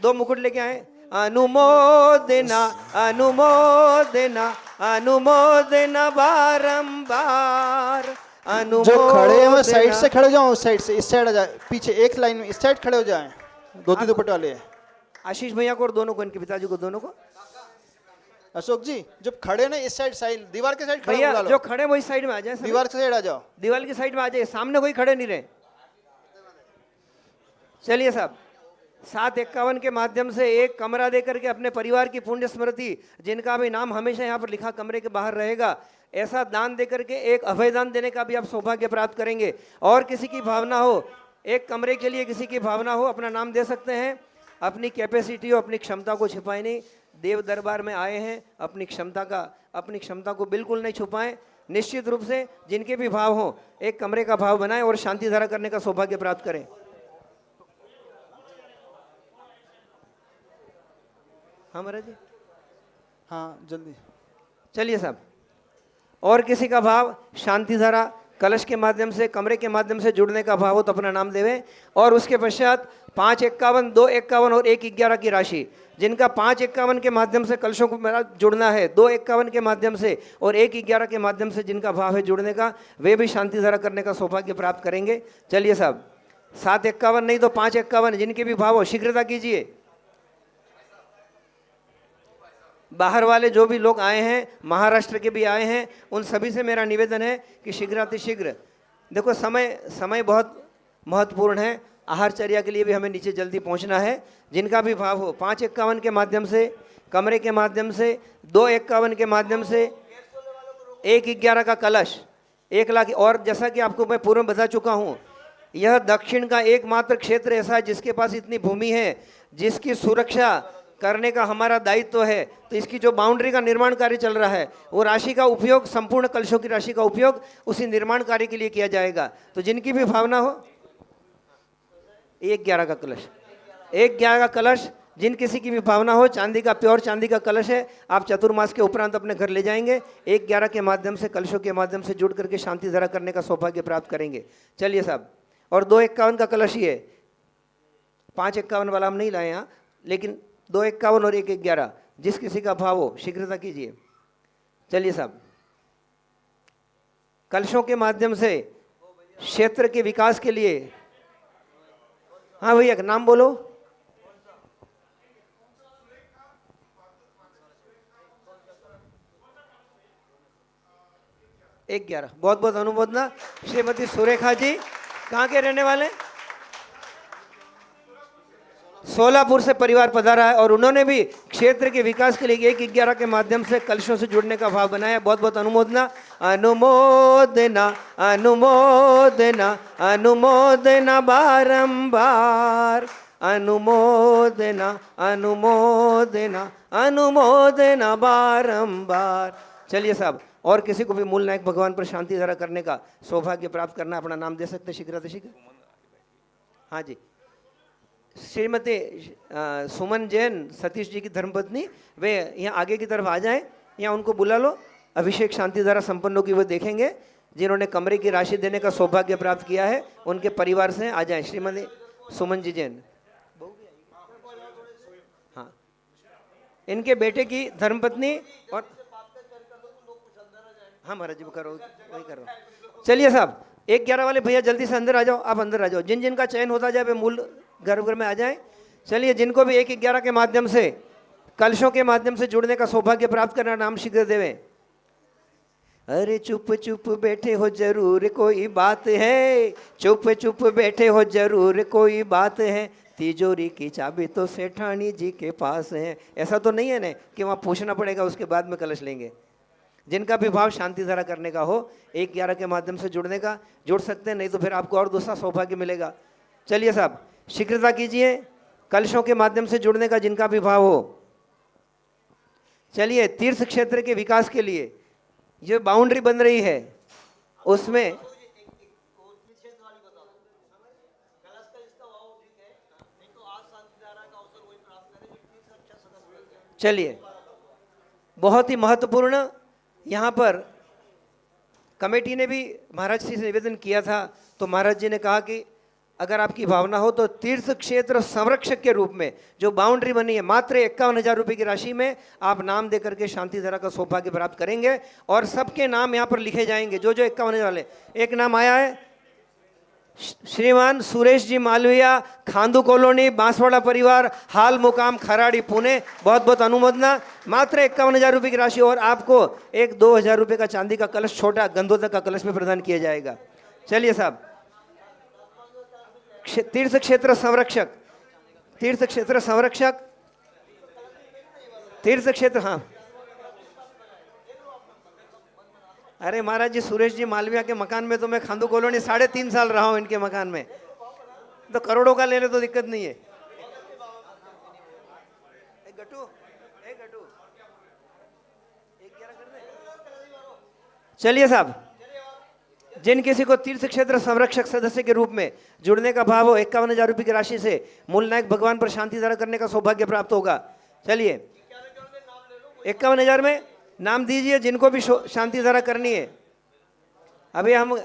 2 मुकुट लेके आए। अनुमोदना अनुमोदना अनुमोदना बारंबार। जो खड़े हैं वो साइड से खड़े हो जाओ, उस साइड से इस साइड आ जाए, पीछे एक लाइन में इस साइड खड़े हो जाएं। धोती दुपट्टे वाले आशीष भैया को और दोनों को, इनके पिताजी को दोनों को। अशोक जी जब खड़े ना इस साइड दीवार के साइड खड़े भैया जो खड़े वही साइड में आ जाए, दीवार के साइड आ जाओ, दीवार की साइड में आ जाए, सामने कोई खड़े नहीं रहे। चलिए साहब, 751 के माध्यम से एक कमरा देकर के अपने परिवार की पुण्य स्मृति, जिनका भी नाम हमेशा यहाँ पर लिखा कमरे के बाहर रहेगा, ऐसा दान देकर के एक अभय दान देने का भी आप सौभाग्य प्राप्त करेंगे। और किसी की भावना हो एक कमरे के लिए, किसी की भावना हो अपना नाम दे सकते हैं। अपनी कैपेसिटी हो, अपनी क्षमता को छिपाए नहीं। देव दरबार में आए हैं, अपनी क्षमता को बिल्कुल नहीं छुपाएं। निश्चित रूप से जिनके भी भाव हों, एक कमरे का भाव बनाएं और शांति धारा करने का सौभाग्य प्राप्त करें। हाँ महाराज जी, हाँ जल्दी। चलिए साहब, और किसी का भाव शांति धारा कलश के माध्यम से, कमरे के माध्यम से जुड़ने का भाव हो तो अपना नाम देवें। और उसके पश्चात 551, 251 और 111 की राशि, जिनका 551 के माध्यम से कलशों को मेरा जुड़ना है, 251 के माध्यम से और 111 के माध्यम से जिनका भाव है जुड़ने का, वे भी शांति धारा करने का सौभाग्य प्राप्त करेंगे। चलिए साहब, 751 नहीं तो 551 जिनके भी भाव हो शीघ्रता कीजिए। बाहर वाले जो भी लोग आए हैं, महाराष्ट्र के भी आए हैं, उन सभी से मेरा निवेदन है कि शीघ्रातिशीघ्र, देखो समय बहुत महत्वपूर्ण है, आहारचर्या के लिए भी हमें नीचे जल्दी पहुंचना है। जिनका भी भाव हो 551 के माध्यम से, कमरे के माध्यम से, 251 के माध्यम से, 111 का कलश 1 लाख। और जैसा कि आपको मैं पूर्व में बता चुका हूँ, यह दक्षिण का एकमात्र क्षेत्र ऐसा है जिसके पास इतनी भूमि है, जिसकी सुरक्षा करने का हमारा दायित्व है। तो इसकी जो बाउंड्री का निर्माण कार्य चल रहा है, वो राशि का उपयोग, संपूर्ण कलशों की राशि का उपयोग उसी निर्माण कार्य के लिए किया जाएगा। तो जिनकी भी भावना हो, 111 का कलश, 111 का कलश, जिन किसी की भी भावना हो, चांदी का, प्योर चांदी का कलश है, आप चतुर्मास के उपरांत अपने घर ले जाएंगे। 111 के माध्यम से, कलशों के माध्यम से जुड़ करके शांति धारा करने का सौभाग्य प्राप्त करेंगे। चलिए साहब, और 251 का कलश ही है, 551 वाला हम नहीं लाए यहाँ, लेकिन 251 और 111 जिस किसी का भाव हो शीघ्रता कीजिए। चलिए साहब, कलशों के माध्यम से क्षेत्र के विकास के लिए, हाँ भैया नाम बोलो। एक 11, बहुत बहुत अनुमोदना। श्रीमती सुरेखा जी कहाँ के रहने वाले? सोलापुर से परिवार पधारा है और उन्होंने भी क्षेत्र के विकास के लिए 111 के माध्यम से कलशों से जुड़ने का भाव बनाया। बहुत बहुत अनुमोदना। अनुमोदना अनुमोदना अनुमोदना बारंबार, अनुमोदना अनुमोदना अनुमोदना बारंबार। चलिए साहब, और किसी को भी मूल नायक भगवान पर शांति धारा करने का सौभाग्य प्राप्त करना, अपना नाम दे सकते शीघ्र। हाँ जी, श्रीमती सुमन जैन, सतीश जी की धर्मपत्नी, वे यहाँ आगे की तरफ आ जाएं, यहाँ उनको बुला लो। अभिषेक शांति धारा संपन्नों की वो देखेंगे, जिन्होंने कमरे की राशि देने का सौभाग्य प्राप्त किया है, उनके परिवार से आ जाएं। श्रीमती सुमन जी जैन, हाँ, इनके बेटे की धर्मपत्नी। और हाँ महाराज जी, करो, वही करो। चलिए साहब, 111 वाले भैया जल्दी से अंदर आ जाओ, आप अंदर आ जाओ। जिन जिन का चयन होता जाए वे मूल घर में आ जाएं। चलिए, जिनको भी 111 के माध्यम से, कलशों के माध्यम से जुड़ने का सौभाग्य प्राप्त करना, नाम शीघ्र देवें। अरे चुप चुप बैठे हो जरूर कोई बात है, चुप चुप बैठे हो जरूर कोई बात है, तिजोरी की चाबी तो सेठानी जी के पास है। ऐसा तो नहीं है ना कि वहाँ पूछना पड़ेगा, उसके बाद में कलश लेंगे। जिनका भी भाव शांति धारा करने का हो, 111 के माध्यम से जुड़ने का, जुड़ सकते हैं, नहीं तो फिर आपको और दूसरा सौभाग्य मिलेगा। चलिए साहब, शीघ्रता कीजिए, कलशों के माध्यम से जुड़ने का जिनका भी भाव हो। चलिए, तीर्थ क्षेत्र के विकास के लिए जो बाउंड्री बन रही है, उसमें चलिए, बहुत ही महत्वपूर्ण, यहाँ पर कमेटी ने भी महाराज जी से निवेदन किया था, तो महाराज जी ने कहा कि अगर आपकी भावना हो तो तीर्थ क्षेत्र संरक्षक के रूप में जो बाउंड्री बनी है, मात्र 51,000 रुपये की राशि में आप नाम दे करके शांति धारा का सौभाग्य प्राप्त करेंगे। और सबके नाम यहाँ पर लिखे जाएंगे, जो जो 51,000 वाले। एक नाम आया है, श्रीमान सुरेश जी मालविया, खांदू कॉलोनी, बांसवाड़ा परिवार, हाल मुकाम खराड़ी, पुणे। बहुत बहुत अनुमोदना। मात्र 51,000 रुपये की राशि और आपको एक 2,000 रुपये का चांदी का कलश, छोटा गंधोदक का कलश में प्रदान किया जाएगा। चलिए साहब, तीर्थ क्षेत्र संरक्षक, तीर्थ क्षेत्र संरक्षक, तीर्थ क्षेत्र, हाँ। अरे महाराज जी, सुरेश जी मालविया के मकान में तो मैं खांदू कॉलोनी 3.5 साल रहा हूं, इनके मकान में तो करोड़ों का ले रहे तो दिक्कत नहीं है। गट्टू चलिए साहब, जिन किसी को तीर्थ क्षेत्र संरक्षक सदस्य के रूप में जुड़ने का भाव हो 51,000 रुपये की राशि से मूल नायक भगवान पर शांति धारा करने का सौभाग्य प्राप्त होगा। चलिए 51,000 में नाम दीजिए जिनको भी शांति धारा करनी है। अभी हम,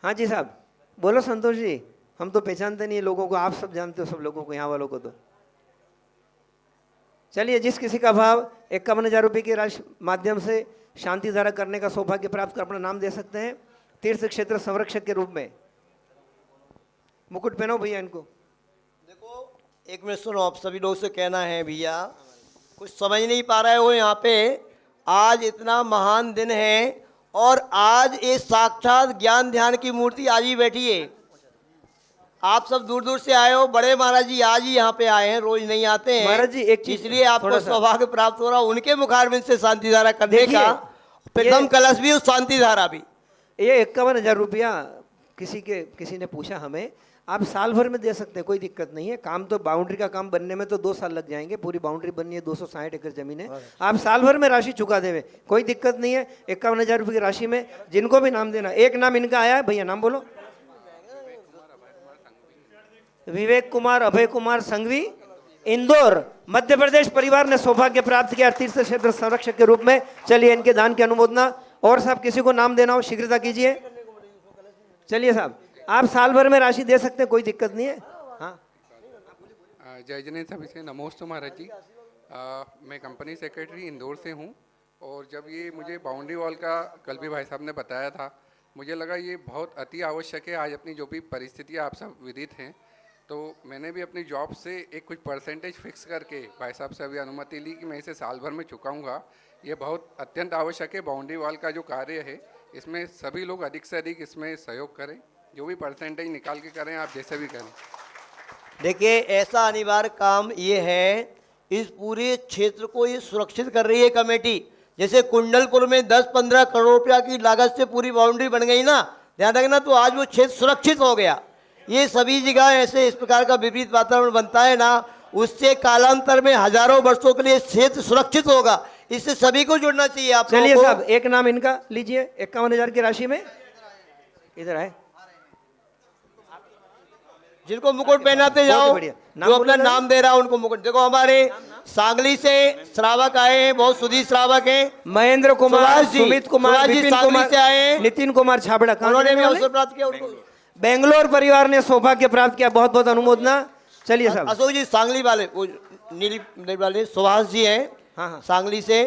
हाँ जी साहब बोलो संतोष जी, हम तो पहचानते नहीं है लोगों को, आप सब जानते हो सब लोगों को, यहाँ वालों को तो। चलिए जिस किसी का भाव 51,000 रुपये की राशि माध्यम से शांति धारा करने का सौभाग्य प्राप्त कर अपना नाम दे सकते हैं तीर्थ क्षेत्र संरक्षक के रूप में। मुकुट पहनाओ भैया इनको। देखो एक मिनट सुनो, आप सभी लोग से कहना है भैया, कुछ समझ नहीं पा रहे हो यहाँ पे, आज इतना महान दिन है और आज ये साक्षात ज्ञान ध्यान की मूर्ति आज ही बैठी है। आप सब दूर दूर से आए हो, बड़े महाराज जी आज ही यहाँ पे आए हैं, रोज नहीं आते हैं महाराज जी एक चीज, इसलिए आपको सौभाग्य प्राप्त हो रहा, उनके मुखारबिंद से शांति धारा करने का, प्रथम कलश भी और शांति धारा भी। ये 51,000 रुपया किसी ने पूछा हमें, आप साल भर में दे सकते हैं, कोई दिक्कत नहीं है। काम तो बाउंड्री का काम बनने में तो 2 साल लग जाएंगे, पूरी बाउंड्री बननी है, 260 एकड़ जमीन है, आप साल भर में राशि चुका देवे, कोई दिक्कत नहीं है। 51,000 रुपये की राशि में जिनको भी नाम देना, एक नाम इनका आया है भैया, नाम बोलो। विवेक कुमार अभय कुमार संघवी, इंदौर मध्य प्रदेश परिवार ने सौभाग्य प्राप्त किया तीर्थ क्षेत्र संरक्षक के रूप में। चलिए इनके दान की अनुमोदना। और साहब किसी को नाम देना हो शीघ्रता कीजिए। चलिए साहब आप साल भर में राशि दे सकते हैं, कोई दिक्कत नहीं है। हाँ जय जने सभी से नमोस्तु महाराज जी। मैं कंपनी सेक्रेटरी इंदौर से हूँ और जब ये मुझे बाउंड्री वॉल का कल भी भाई साहब ने बताया था, मुझे लगा ये बहुत अति आवश्यक है। आज अपनी जो भी परिस्थितियाँ आप सब विदित हैं, तो मैंने भी अपनी जॉब से एक कुछ परसेंटेज फिक्स करके भाई साहब से अभी अनुमति ली कि मैं इसे साल भर में चुकाऊंगा। ये बहुत अत्यंत आवश्यक है। बाउंड्री वॉल का जो कार्य है इसमें सभी लोग अधिक से अधिक इसमें सहयोग करें, जो भी परसेंटेज निकाल के करें, आप जैसे भी करें। देखिए ऐसा अनिवार्य काम ये है, इस पूरे क्षेत्र को ये सुरक्षित कर रही है कमेटी। जैसे कुंडलपुर में 10-15 करोड़ रुपया की लागत से पूरी बाउंड्री बन गई ना, ध्यान रखना, तो आज वो क्षेत्र सुरक्षित हो गया। ये सभी जगह ऐसे इस प्रकार का विपरीत वातावरण बनता है ना, उससे कालांतर में हजारों वर्षों के लिए क्षेत्र सुरक्षित होगा। इससे सभी को जुड़ना चाहिए आप। चलिए साहब एक नाम इनका लीजिए 51,000 की राशि में, इधर आए, जिनको मुकुट पहनाते जाओ, जो अपना नाम दे रहा है उनको मुकुट। देखो हमारे सांगली से श्रावक आए हैं, बहुत सुधी श्रावक हैं, महेंद्र कुमार, सुमित कुमार, जी विपिन सांगली कुमार से आए हैं, नितिन कुमार छाबड़ा, उन्होंने भी अवसर प्राप्त किया। उनको बेंगलोर परिवार ने सौभाग्य प्राप्त किया, बहुत बहुत अनुमोदना। चलिए साहब अशोक जी सांगली वाले, वो नीली वाले सुभाष जी हैं, हाँ। सांगली से,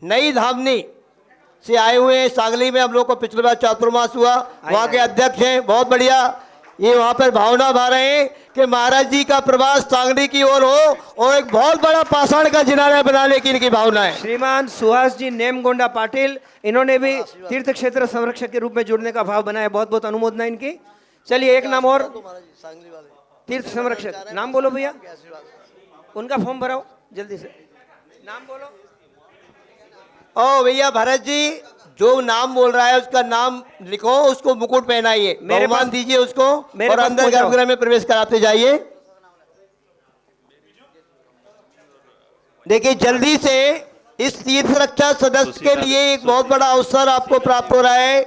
नई धामनी से आए हुए हैं। सांगली में हम लोग को पिछले बार चातुर्मास हुआ, वहाँ के अध्यक्ष हैं, बहुत बढ़िया। ये वहाँ पर भावना भा रहे हैं कि महाराज जी का प्रवास सांगली की ओर हो और एक बहुत बड़ा पाषाण का जिनारा बनाने की इनकी भावना है। श्रीमान सुहास जी नेमगोंडा पाटिल, इन्होंने भी तीर्थ क्षेत्र संरक्षक के रूप में जुड़ने का भाव बनाया, बहुत बहुत अनुमोदना इनकी। चलिए एक नाम और, तीर्थ संरक्षक, नाम बोलो भैया, उनका फॉर्म भराओ जल्दी से, नाम बोलो। ओ भैया भरत जी, जो नाम बोल रहा है उसका नाम लिखो, उसको मुकुट पहनाइए, बहुमान दीजिए उसको और अंदर गर्भगृह में प्रवेश कराते जाइए। देखिए जल्दी से इस तीर्थ रक्षा सदस्य के लिए एक बहुत बड़ा अवसर आपको प्राप्त हो रहा है।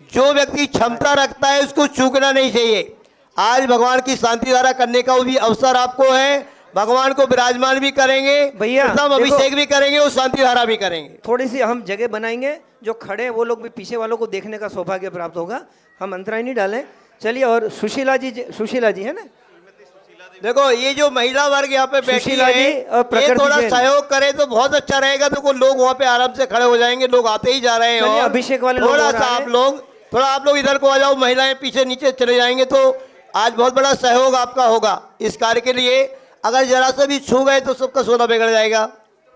जो व्यक्ति क्षमता रखता है उसको चूकना नहीं चाहिए। आज भगवान की शांति धारा करने का वो भी अवसर आपको है। भगवान को विराजमान भी करेंगे भैया, प्रथम अभिषेक भी करेंगे और शांति धारा भी करेंगे। थोड़ी सी हम जगह बनाएंगे, जो खड़े हैं वो लोग भी पीछे वालों को देखने का सौभाग्य प्राप्त होगा, हम अंतराय नहीं डालें। चलिए और सुशीला जी है ना, देखो ये जो महिला वर्ग यहाँ पे बैठी सुशीला जी है, और ये थोड़ा सहयोग करे तो बहुत अच्छा रहेगा। तो लोग वहाँ पे आराम से खड़े हो जाएंगे, लोग आते ही जा रहे हैं। और अभिषेक वाले थोड़ा सा आप लोग इधर को आ जाओ, महिलाएं पीछे नीचे चले जाएंगे तो आज बहुत बड़ा सहयोग आपका होगा इस कार्य के लिए। अगर जरा सा भी छू गए तो सबका सोना बिगड़ जाएगा।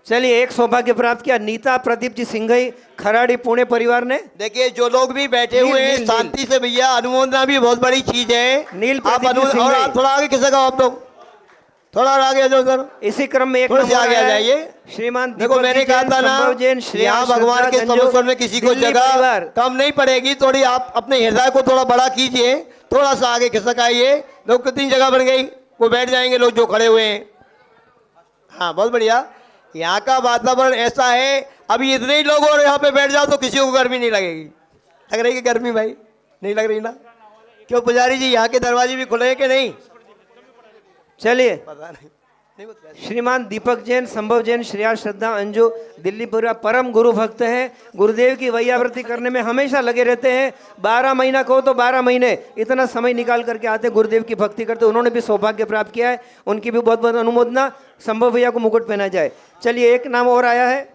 चलिए एक सौभाग्य प्राप्त किया नीता प्रदीप जी सिंघई खराड़ी पुणे परिवार ने। देखिए जो लोग भी बैठे हुए हैं शांति से भैया, अनुमोदना भी बहुत बड़ी चीज है। नील आप और आप थोड़ा आगे खिसका, आप लोग थोड़ा आगे आ जाओ सर। इसी क्रम में एक थोड़ा आगे आ जाइए। श्रीमान देखो मैंने कहा था ना, यहाँ भगवान के समस्वर में किसी को जगह कम नहीं पड़ेगी। थोड़ी आप अपने हृदय को थोड़ा बड़ा कीजिए, थोड़ा सा आगे खिसक आइए। लोग कितनी जगह बन गई, वो बैठ जाएंगे लोग जो खड़े हुए हैं। हाँ बहुत बढ़िया। यहाँ का वातावरण ऐसा है, अभी इतने ही लोग और यहाँ पे बैठ जाओ तो किसी को गर्मी नहीं लगेगी। लग रही है गर्मी भाई? नहीं लग रही ना? क्यों पुजारी जी, यहाँ के दरवाजे भी खुले हैं कि नहीं? चलिए, पता नहीं, नहीं बता। श्रीमान दीपक जैन, संभव जैन, श्रेया, श्रद्धा, अंजू, दिल्ली पूरा परम गुरु भक्त हैं। गुरुदेव की वैयावृत्ति करने में हमेशा लगे रहते हैं। 12 महीना कहो तो 12 महीने इतना समय निकाल करके आते, गुरुदेव की भक्ति करते। उन्होंने भी सौभाग्य प्राप्त किया है, उनकी भी बहुत बहुत अनुमोदना। संभव भैया को मुकुट पहना जाए। चलिए, एक नाम और आया है,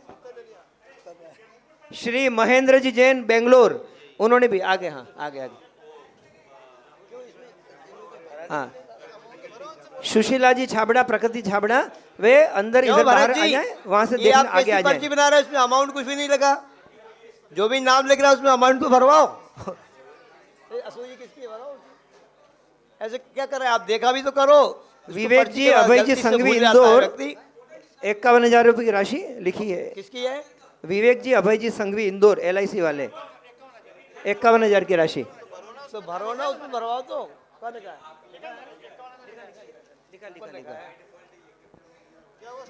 श्री महेंद्र जी जैन, बेंगलोर। उन्होंने भी आगे, हाँ आगे आगे, हाँ। सुशीला जी छाबड़ा, प्रकृति छाबड़ा, वे अंदर क्यों इधर बाहर भरत आ जी? जाए, वहां से ये देखने आप आगे कैसी आ पर्ची जाए। बना रहे हैं? इसमें अमाउंट कुछ भी नहीं लगा। जो भी नाम लिख रहा है उसमें अमाउंट तो भरवाओ। असू जी किसकी है, भरवाओ। ऐसे क्या कर रहे हैं आप? देखा भी तो करो। इसको विवेक पर्ची जी, के बाद अभय जी गलती से संघवी, भूल जाता है इंदौर। व्यक्ति। 51,000 रुपये की राशि लिखी है। किसकी है? विवेक जी, अभय जी संघवी, इंदौर, LIC वाले। 51,000 की राशि। तो भरो ना, उसमें भरवाओ तो। कौन लिखा है?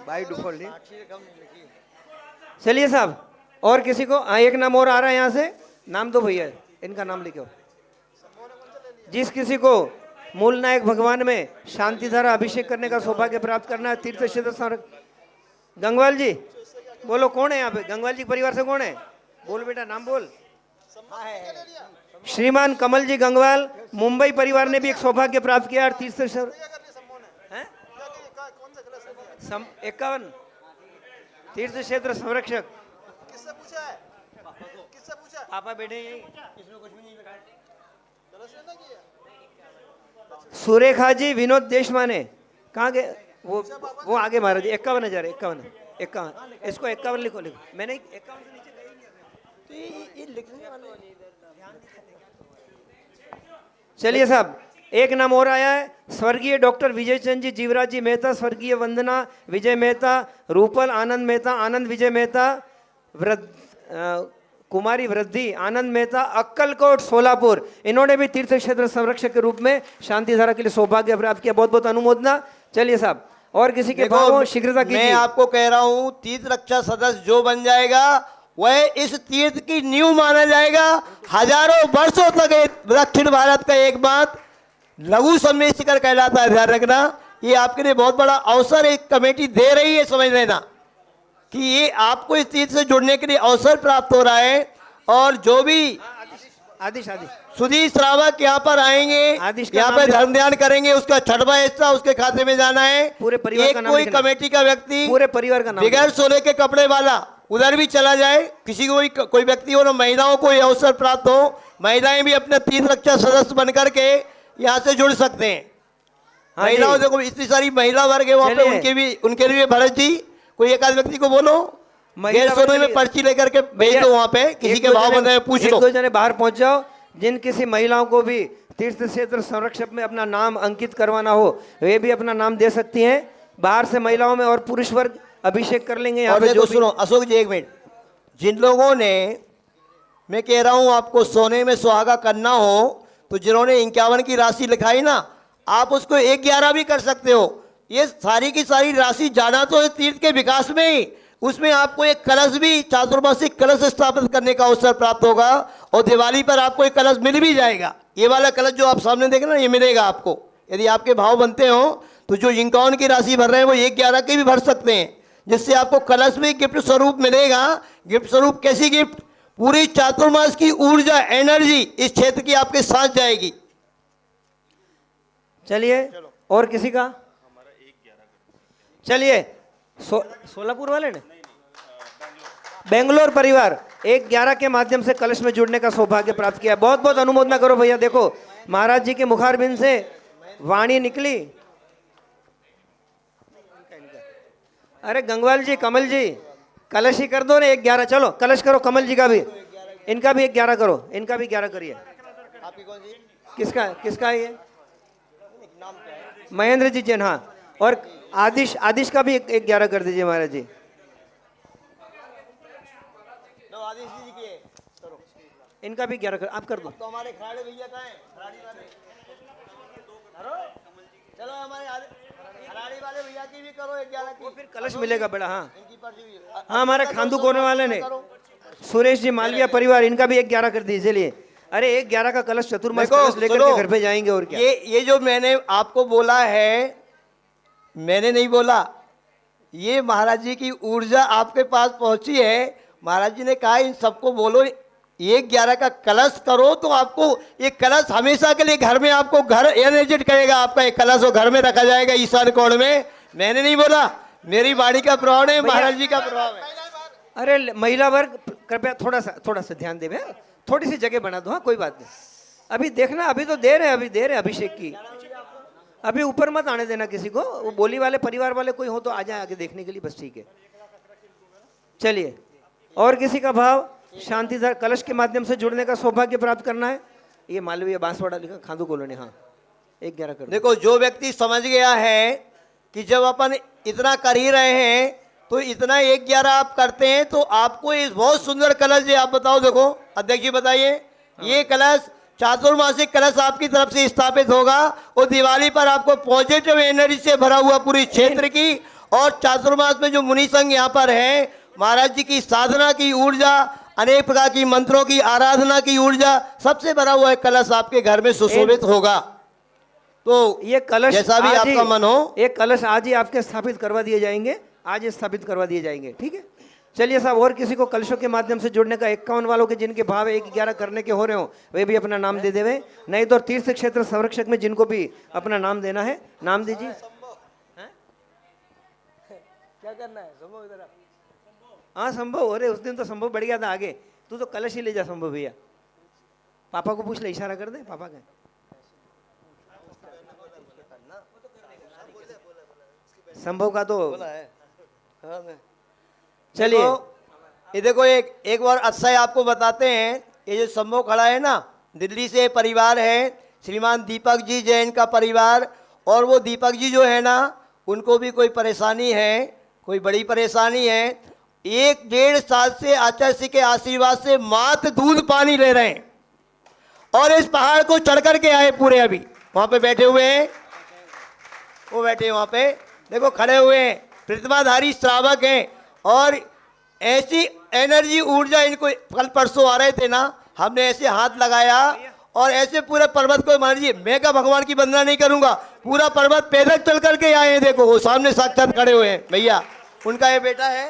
By default. चलिए साहब, और किसी को? हाँ, एक नाम और आ रहा है यहाँ से। नाम दो भैया, इनका नाम लिखो। जिस किसी को मूल नायक भगवान में शांति धारा अभिषेक करने का सौभाग्य प्राप्त करना है, तीर्थ क्षेत्र गंगवाल जी, बोलो कौन है यहाँ पे? गंगवाल जी के परिवार से कौन है? बोल बेटा, नाम बोल। श्रीमान कमल जी गंगवाल, मुंबई परिवार ने भी एक सौभाग्य प्राप्त किया। तीर्थ 51 तीर्थ क्षेत्र संरक्षक। किससे पूछा है? किससे पूछा? पापा बैठे यही। सुरेखा जी, विनोद देशमाने, कहाँ गए वो आगे महाराज जी। 51,000, 51, इसको 51 लिखो, लिखो। मैंने 51 से नीचे गए ही नहीं। ये लिखने वाले चलिए साहब, एक नाम और आया है, स्वर्गीय डॉक्टर विजय चंद जी, जीवराज जी मेहता, स्वर्गीय वंदना विजय मेहता, रूपल आनंद मेहता, आनंद विजय मेहता, कुमारी वृद्धि आनंद मेहता, अक्कलकोट सोलापुर। इन्होंने भी तीर्थ क्षेत्र संरक्षक के रूप में शांति धारा के लिए सौभाग्य प्राप्त किया। बहुत बहुत अनुमोदना। चलिए साहब, और किसी के भाव शीघ्रता कीजिए। मैं आपको कह रहा हूं, तीर्थ रक्षा सदस्य जो बन जाएगा वह इस तीर्थ की नींव माना जाएगा। हजारों वर्षों तक दक्षिण भारत का एक बात लघु सम्मेशिकर कहलाता है, ध्यान रखना। ये आपके लिए बहुत बड़ा अवसर एक कमेटी दे रही है, समझ लेना कि ये आपको इस तीर्थ से जुड़ने के लिए अवसर प्राप्त हो रहा है। और जो भी आदिश सुधीर श्रावक यहाँ पर आएंगे, यहाँ पे धर्म ध्यान करेंगे, उसका 6वां हिस्सा उसके खाते में जाना है। पूरे परिवार का नाम कोई लिखना। कमेटी का व्यक्ति पूरे परिवार का नाम बगैर सोने के कपड़े वाला उधर भी चला जाए। किसी को कोई व्यक्ति हो ना, महिलाओं को ये अवसर प्राप्त हो, महिलाएं भी अपने तीर्थ रक्षा सदस्य बन करके यहाँ से जुड़ सकते हैं। महिलाओं, देखो इतनी सारी महिला वर्ग है वहाँ पे, उनके लिए भरत जी कोई एक आध व्यक्ति को बोलो, गैर सोने में पर्ची लेकर के भेज दो। वहाँ पे किसी के भाव बंधे पूछ लो। 1-2 जने बाहर पहुंच जाओ। जिन किसी महिलाओं को भी तीर्थ क्षेत्र संरक्षक में अपना नाम अंकित करवाना हो, वे भी अपना नाम दे सकती हैं। बाहर से महिलाओं में और पुरुष वर्ग अभिषेक कर लेंगे यहाँ पे। जो सुनो अशोक जी, एक मिनट। जिन लोगों ने, मैं कह रहा हूँ आपको सोने में सुहागा करना हो, तो जिन्होंने 51 की राशि लिखाई ना, आप उसको 1-11 भी कर सकते हो। ये सारी की सारी राशि जाना तो इस तीर्थ के विकास में ही, उसमें आपको एक कलश भी, चातुर्मासिक कलश स्थापित करने का अवसर प्राप्त होगा। और दिवाली पर आपको एक कलश मिल भी जाएगा। ये वाला कलश जो आप सामने देख रहे हैं, ये मिलेगा आपको। यदि आपके भाव बनते हो तो जो 51 की राशि भर रहे हैं वो 1-11 की भी भर सकते हैं, जिससे आपको कलश भी गिफ्ट स्वरूप मिलेगा। गिफ्ट स्वरूप कैसी गिफ्ट? पूरी चातुर्मास की ऊर्जा, एनर्जी इस क्षेत्र की आपके साथ जाएगी। चलिए, और किसी का? चलिए, सोलापुर वाले ने, बेंगलोर परिवार 1-11 के माध्यम से कलश में जुड़ने का सौभाग्य प्राप्त किया। बहुत बहुत अनुमोदना करो भैया। देखो महाराज जी के मुखारबिंद से वाणी निकली। अरे गंगवाल जी, कमल जी, कलश ही कर दो ना 1-11। चलो कलश करो, कमल जी का भी, इनका भी 1-11 करो, इनका भी 11 करिए। किसका किसका है ये? महेंद्र जी जैन, हाँ। और आदिश का भी 1-11 कर दीजिए महाराज जी। इनका भी 11 कर, आप कर दो। तो हमारे खराड़े भैया कहाँ हैं? खराड़ी वाले चलो, हमारे खराड़ी वाले भैया की भी करो 1-11 की। फिर कलश मिलेगा बड़ा। हाँ, हाँ, हमारे खांदू कोने वाले ने सुरेश जी मालविया परिवार, इनका भी 11 कर दीजिए। चलिए, अरे 11 का कलश चतुर्मास देखो, कलश लेकर सुनो, के घर पे जाएंगे और क्या। ये जो मैंने आपको बोला है, मैंने नहीं बोला, ये महाराज जी की ऊर्जा आपके पास पहुंची है। महाराज जी ने कहा इन सबको बोलो 11 का कलश करो, तो आपको ये कलश हमेशा के लिए घर में, आपको घर एनर्जेट करेगा। आपका एक कलश वो घर में रखा जाएगा ईशान कोण में। मैंने नहीं बोला, मेरी वाणी का प्रभाव है, महाराज जी का प्रभाव है। अरे महिला वर्ग कृपया थोड़ा सा ध्यान देवे, थोड़ी सी जगह बना दो। हाँ, कोई बात नहीं, अभी देखना, अभी तो देर है, अभी देर है अभिषेक की। अभी ऊपर मत आने देना किसी को, वो बोली वाले परिवार वाले कोई हो तो आ जाए आगे देखने के लिए, बस ठीक है। चलिए, और किसी का भाव शांति कलश के माध्यम से जुड़ने का सौभाग्य प्राप्त करना है। ये मालवीय बांसवाड़ा लिखा, खांदू कॉलोनी। हाँ, 11 कर दो। देखो, जो व्यक्ति समझ गया है कि जब अपन इतना कर ही रहे हैं तो इतना 11 आप करते हैं, तो आपको इस बहुत सुंदर कलश है। आप बताओ, देखो अध्यक्ष जी बताइए, ये कलश चातुर्मासिक कलश आपकी तरफ से स्थापित होगा और दिवाली पर आपको पॉजिटिव एनर्जी से भरा हुआ पूरी क्षेत्र की, और चातुर्मास में जो मुनि संघ यहाँ पर है, महाराज जी की साधना की ऊर्जा, अनेक प्रकार की मंत्रों की आराधना की ऊर्जा, सबसे भरा हुआ एक कलश आपके घर में सुशोभित होगा। तो ये कलश जैसा भी आज ही- आपका मन हो, एक कलश आज ही आपके स्थापित करवा दिए जाएंगे, आज ही स्थापित करवा दिए जाएंगे, ठीक है। चलिए साहब, और किसी को कलशों के माध्यम से जुड़ने का 51 वालों के जिनके भाव 11 करने के हो रहे हो, वे भी अपना नाम दे देवे। नहीं तो तीर्थ क्षेत्र संरक्षक में जिनको भी अपना नाम देना है, नाम दीजिए। क्या करना है संभव इधर? हाँ, संभव। अरे उस दिन तो संभव बढ़ गया था आगे, तू तो कलश ही ले जा संभव भैया। पापा को पूछ ले, इशारा कर दे पापा का। संभव का तो चलिए, ये देखो एक बार अच्छा आपको बताते हैं। ये जो संभव खड़ा है ना, दिल्ली से परिवार है, श्रीमान दीपक जी जैन का परिवार। और वो दीपक जी जो है ना, उनको भी कोई परेशानी है, कोई बड़ी परेशानी है। 1-1.5 साल से आचार्य श्री के आशीर्वाद से मात्र दूध पानी ले रहे हैं, और इस पहाड़ को चढ़ करके आए पूरे। अभी वहाँ पे बैठे हुए हैं, वो बैठे हैं वहाँ पे, देखो खड़े हुए हैं, प्रतिमाधारी श्रावक हैं। और ऐसी एनर्जी ऊर्जा इनको, कल परसों आ रहे थे ना, हमने ऐसे हाथ लगाया और ऐसे पूरे पर्वत को, मान लीजिए मैं का भगवान की वंदना नहीं करूंगा, पूरा पर्वत पैदल चल करके आए हैं। देखो वो सामने साक्षात खड़े हुए हैं भैया, उनका ये बेटा है,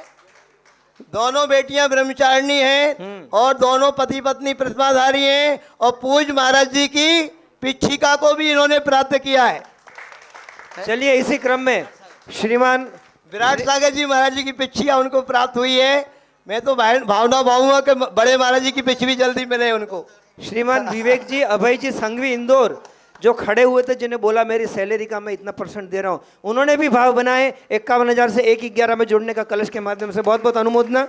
दोनों बेटियां ब्रह्मचारिणी हैं और दोनों पति पत्नी प्रतिमाधारी हैं। और पूज्य महाराज जी की पिछिका को भी इन्होंने प्राप्त किया है। चलिए, इसी क्रम में श्रीमान विराट सागर जी महाराज जी की पिछिया उनको प्राप्त हुई है। मैं तो भावना भाऊंगा कि बड़े महाराज जी की पिछ भी जल्दी मिले उनको। श्रीमान विवेक जी, अभय जी संघवी इंदौर जो खड़े हुए थे, जिन्हें बोला मेरी सैलरी का मैं इतना % दे रहा हूं, उन्होंने भी भाव बनाए 51,000 से 1-11 में जुड़ने का कलश के माध्यम से। बहुत बहुत अनुमोदना।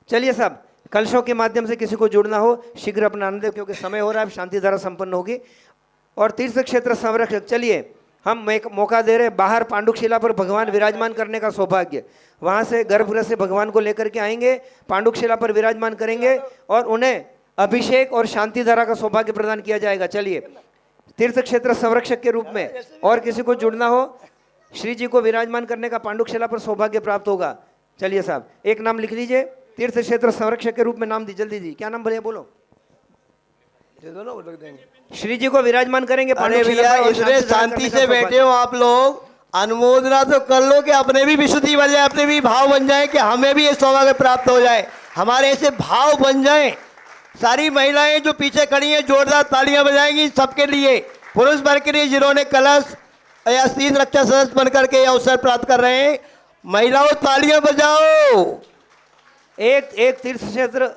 चलिए साहब, कलशों के माध्यम से किसी को जुड़ना हो शीघ्र अपना आनंद, क्योंकि समय हो रहा है, शांति धारा संपन्न होगी। और तीर्थ क्षेत्र संरक्षक, चलिए हम एक मौका दे रहे, बाहर पांडुकशिला पर भगवान विराजमान करने का सौभाग्य, वहां से गर्भगृह से भगवान को लेकर के आएंगे, पांडुकशिला पर विराजमान करेंगे और उन्हें अभिषेक और शांति धारा का सौभाग्य प्रदान किया जाएगा। चलिए, तीर्थ क्षेत्र संरक्षक के रूप में और किसी को जुड़ना हो, श्री जी को विराजमान करने का पांडुकशिला पर सौभाग्य प्राप्त होगा। चलिए साहब, एक नाम लिख लीजिए, तीर्थ क्षेत्र संरक्षक के रूप में नाम दी, जल्दी दी, क्या नाम भैया बोलो। श्री जी को विराजमान करेंगे। अरे भैया, इतने शांति से बैठे हो आप लोग, अनुमोदना तो कर लो कि अपने भी विशुद्धि बन जाए, अपने भी भाव बन जाए, कि हमें भी ये सौभाग्य प्राप्त हो जाए, हमारे ऐसे भाव बन जाए। सारी महिलाएं जो पीछे खड़ी हैं जोरदार तालियां बजाएंगी सबके लिए, पुरुष वर्ग के लिए जिन्होंने कलश या तीर्थ रक्षा सदस्य बनकर के अवसर प्राप्त कर रहे हैं। महिलाओं तालियां बजाओ। एक तीर्थ क्षेत्र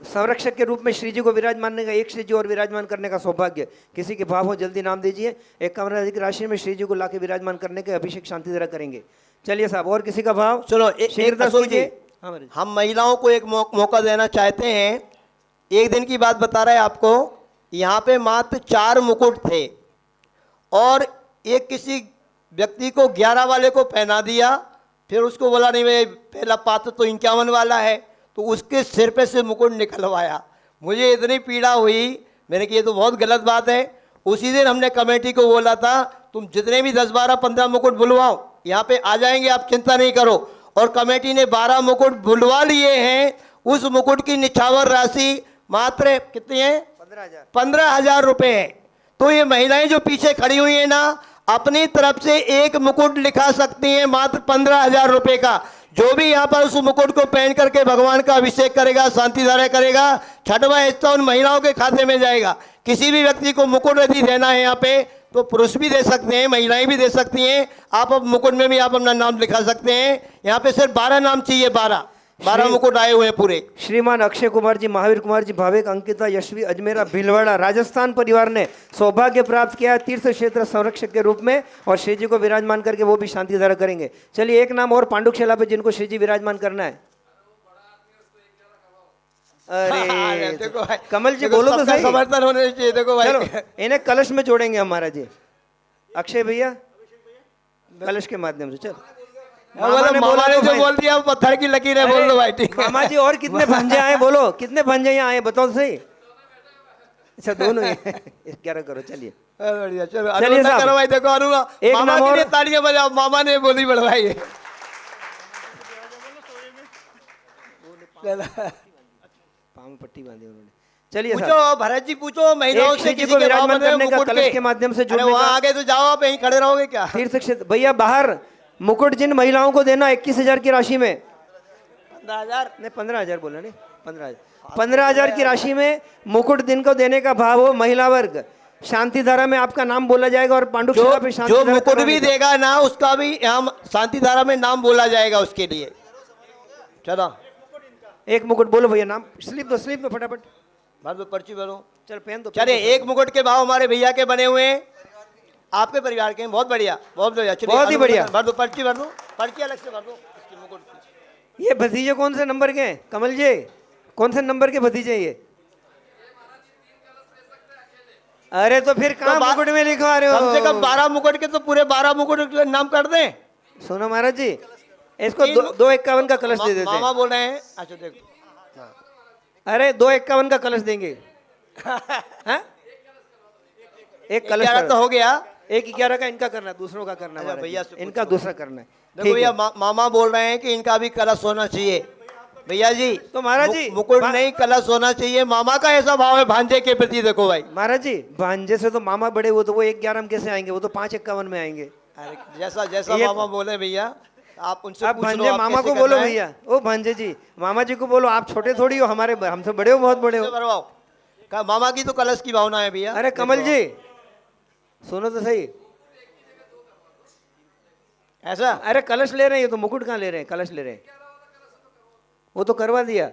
संरक्षक के रूप में श्री जी को विराजमान करने का, एक श्री जी और विराजमान करने का सौभाग्य किसी के भाव हो जल्दी नाम दीजिए। 51,000 की राशि में श्री जी को लाके विराजमान करने के अभिषेक शांति धारा करेंगे। चलिए साहब, और किसी का भाव? चलो शीघ्रता अशोक जी, कीजिए। हाँ, हम महिलाओं को एक मौका देना चाहते हैं। एक दिन की बात बता रहे हैं आपको, यहाँ पे मात्र 4 मुकुट थे और एक किसी व्यक्ति को 11 वाले को पहना दिया, फिर उसको बोला नहीं भाई पहला पात्र तो 51 वाला है, तो उसके सिर पे से मुकुट निकलवाया। मुझे इतनी पीड़ा हुई, मैंने कि ये तो बहुत गलत बात है। उसी दिन हमने कमेटी को बोला था तुम जितने भी 10 12 15 मुकुट बुलवाओ, यहाँ पे आ जाएंगे, आप चिंता नहीं करो। और कमेटी ने 12 मुकुट बुलवा लिए हैं। उस मुकुट की निछावर राशि मात्र कितनी है? 15,000। 15,000 रुपये है। तो ये महिलाएं जो पीछे खड़ी हुई है ना, अपनी तरफ से एक मुकुट लिखा सकती हैं मात्र 15,000 रुपये का। जो भी यहाँ पर उस मुकुट को पहन करके भगवान का अभिषेक करेगा, शांति धारा करेगा, 6वां हिस्सा उन महिलाओं के खाते में जाएगा। किसी भी व्यक्ति को मुकुट यदि देना है यहाँ पे, तो पुरुष भी दे सकते हैं, महिलाएं भी दे सकती हैं। आप अब मुकुट में भी आप अपना नाम लिखा सकते हैं। यहाँ पे सिर्फ 12 नाम चाहिए, 12 मुकुट आए हुए हैं पूरे। श्रीमान अक्षय कुमार जी, महावीर कुमार जी, भाविक अंकिता, यशवी, अजमेरा, भीलवाड़ा, राजस्थान परिवार ने सौभाग्य प्राप्त किया है तीर्थ क्षेत्र संरक्षक के रूप में, और श्री जी को विराजमान करके वो भी शांति धारा करेंगे। चलिए एक नाम और पांडुकशिला पे जिनको श्री जी विराजमान करना है। अरे देखो भाई, कमल जी देखो बोलो तो सबका सही। समर्थन होने चाहिए। देखो भाई, चलो इन्हें कलश में जोड़ेंगे हम महाराज जी। अक्षय भैया कलश के माध्यम से चलो। मामा ने तो जो भाई। बोल दिया वो पत्थर की लकीर है, बोल दो भाई, ठीक है। मामा जी और कितने भांजे आए बोलो, कितने भांजे यहाँ आए बताओ तो सही। अच्छा दोनों ही 11 करो। चलिए बढ़िया, चलो चलिए अनुमोदन साहब। करो भाई। देखो एक मामा नाम के और- लिए तालियां बजाओ, मामा ने बोली बढ़वाई है। पाँव में पट्टी बांधी उन्होंने। चलिए साहब। पूछो भरत जी, पूछो महिलाओं एक से श्री जी किसी को के भाव विराजमान बने करने का मुकुट कलश के माध्यम से अरे जुड़ने वहाँ का- आगे तो जाओ, आप यहीं खड़े रहोगे क्या? तीर्थ क्षेत्र भैया बाहर मुकुट जिन महिलाओं को देना 21,000 की राशि में, 15,000 नहीं 15,000 बोला नहीं, 15,000 की राशि में मुकुट दिन को देने का भाव हो महिला वर्ग। शांति धारा में आपका नाम बोला जाएगा और पांडुकशिला पे शांति जो धारा मुकुट कराने भी का। देगा ना, उसका भी यहाँ शांति धारा में नाम बोला जाएगा उसके लिए। चलो एक मुकुट बोलो भैया, नाम स्लिप दो, स्लिप में फटाफट भर दो, पर्ची भरो। चल पेन दो। चलिए, एक मुकुट के भाव हमारे भैया के बने हुए हैं, आपके परिवार के हैं। बहुत बढ़िया, बहुत बढ़िया। चलिए, बहुत ही बढ़िया। भर दो, पर्ची भर दो, पर्ची अलग से भर दो इसकी मुकुट की। ये भतीजे कौन से नंबर के हैं कमल जी, कौन से नंबर के भतीजे ये? अरे तो फिर कहाँ मुकुट में लिखवा रहे हो? कम से कम 12 मुकुट के तो पूरे 12 मुकुट के नाम कर दें। सुनो महाराज जी, इसको 251 का कलश दे देते मामा हैं। बोल रहे हैं। अच्छा देखो, अरे 251 का कलश देंगे। हाँ? एक कलश 11 तो हो गया। एक 11 का इनका करना है, दूसरों का करना है अच्छा, महाराज भैया जी। से इनका दूसरा करना है। देखो ठीक भैया, है। मामा बोल रहे हैं कि इनका भी कलश होना चाहिए। भैया जी तो महाराज जी, मुकुट नहीं, कलश होना चाहिए। मामा का ऐसा भाव है भांजे के प्रति। देखो भाई, महाराज जी भांजे से तो मामा बड़े, वो तो वो 1/11 में कैसे आएंगे, वो तो 551 में आएंगे। अरे जैसा जैसा ये- मामा बोले भैया, आप उनसे आप पूछ लो, भांजे आप मामा कैसे को बोलो करना है। भैया, ओ भांजे जी मामा जी को बोलो, आप छोटे थोड़ी हो, हमारे हमसे बड़े हो, बहुत बड़े कैसे हो। भरवाओ? मामा की तो कलश की भावना है भैया। अरे कमल देखो, जी सुनो तो सही। ऐसा अरे कलश ले रहे हैं, ये तो मुकुट कहाँ ले रहे हैं, कलश ले रहे हैं। वो तो करवा दिया।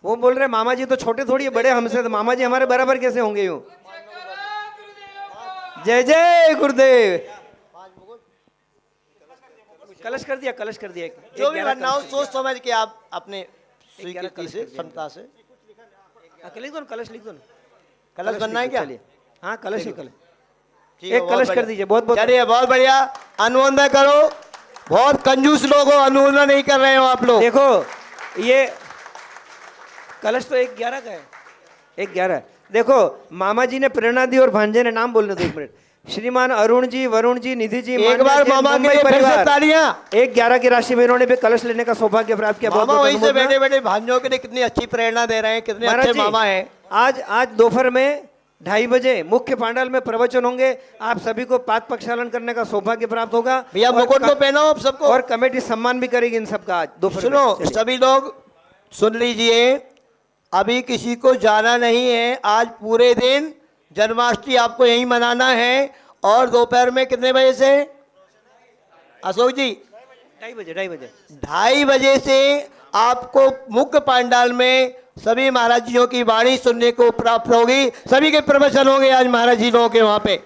वो बोल रहे मामा जी तो छोटे थोड़ी है, बड़े हमसे, तो मामा जी हमारे बराबर कैसे होंगे यूं? जय जय गुरुदेव। कलश कर दिया, कलश कर दिया। जो भी बनना हो सोच समझ के आप अपने स्वीकृति कलश से, कर दिया। क्षमता से। लिख दो ना, कलश लिख दो ना। कलश बनना है क्या? चलिए हाँ कलश ही कलश। ठीक है, एक बहुत कलश कर बढ़िया। दीजिए, बहुत बहुत। चलिए, बहुत बढ़िया। अनुमोदन करो। बहुत कंजूस लोग हो, अनुमोदन नहीं कर रहे हो आप लोग। देखो ये कलश तो 1/11 का है, 1/11। देखो मामा जी ने प्रेरणा दी और भांजे ने नाम बोलने दो 1 मिनट। श्रीमान अरुण जी, वरुण जी, निधि जी, एक बार मामा के लिए फिर से तालियां। 1/11 की राशि में इन्होंने भी कलश लेने का सौभाग्य प्राप्त किया। मामा बहुत वहीं से बैठे बैठे भांजों के लिए कितनी अच्छी प्रेरणा दे रहे हैं, कितने अच्छे मामा हैं। आज दोपहर में 2:30 बजे मुख्य पांडाल में प्रवचन होंगे। आप सभी को पाद प्रक्षालन करने का सौभाग्य प्राप्त होगा। भैया और मुकुट तो पहनाओ आप सबको। और कमेटी सम्मान भी करेगी इन सबका आज दोपहर में। सुनो चलिए। सभी लोग सुन लीजिए, अभी किसी को जाना नहीं है। आज पूरे दिन जन्माष्टमी आपको यहीं मनाना है। और दोपहर में कितने बजे से अशोक जी? 2:30 बजे, 2:30 बजे। 2:30 बजे से आपको मुख्य पंडाल में सभी महाराज जियों की वाणी सुनने को प्राप्त होगी। सभी के प्रवचन होंगे आज महाराज जी लोगों के वहां पे।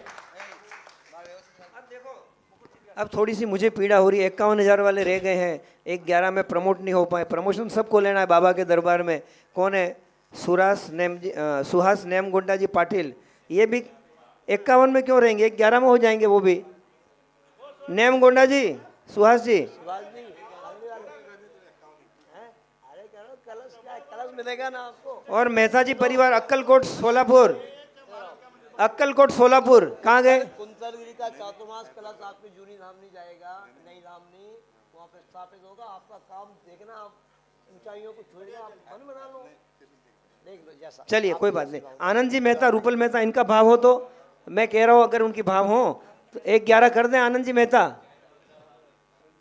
अब थोड़ी सी मुझे पीड़ा हो रही है, 51,000 वाले रह गए हैं, 1/11 में प्रमोट नहीं हो पाए। प्रमोशन सबको लेना है बाबा के दरबार में। कौन है? सुहास नेमगुंडा जी पाटिल। ये भी 51 में क्यों रहेंगे, 1/11 में हो जाएंगे वो भी। नेमगुंडा जी, सुहास जी, कलश मिलेगा ना आपको। और मेहता जी परिवार अक्कलकोट सोलापुर। अक्कलकोट सोलापुर कहाँ गए? कुंतलगिरी का चातुर्मास कलश आपके जूनी धाम नहीं जाएगा, नई धाम नहीं, वहाँ पे स्थापित होगा। आपका काम देखना, आप ऊंचाइयों को छोड़िए, आप मन बना लो, देख लो जैसा। चलिए कोई बात नहीं। आनंद जी मेहता, रूपल मेहता, इनका भाव हो तो मैं कह रहा हूँ अगर उनकी भाव हो तो 1-11 कर दें आनंद जी मेहता।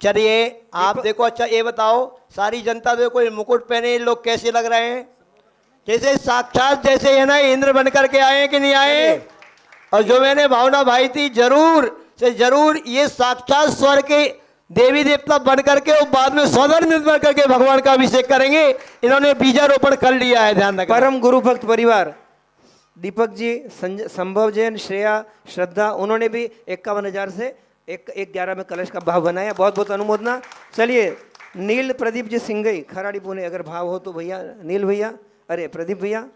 चलिए आप देखो, अच्छा ये बताओ, सारी जनता देखो ये मुकुट पहने ये लोग कैसे लग रहे हैं? जैसे साक्षात जैसे है ना इंद्र बन करके आए कि नहीं आए? और जो मैंने भावना भाई थी, जरूर से जरूर ये साक्षात स्वर्ग के देवी देवता बन करके और बाद में सौधर्म बन करके भगवान का अभिषेक करेंगे। इन्होंने बीजारोपण कर लिया है, ध्यान रखना। परम गुरु भक्त परिवार दीपक जी, संभव जैन, श्रेया, श्रद्धा, उन्होंने भी 51,000 से 1-11 में कलश का भाव बनाया। बहुत बहुत अनुमोदना। चलिए नील प्रदीप जी सिंगई, खराड़ी पुणे, अगर भाव हो तो भैया नील भैया, अरे प्रदीप भैया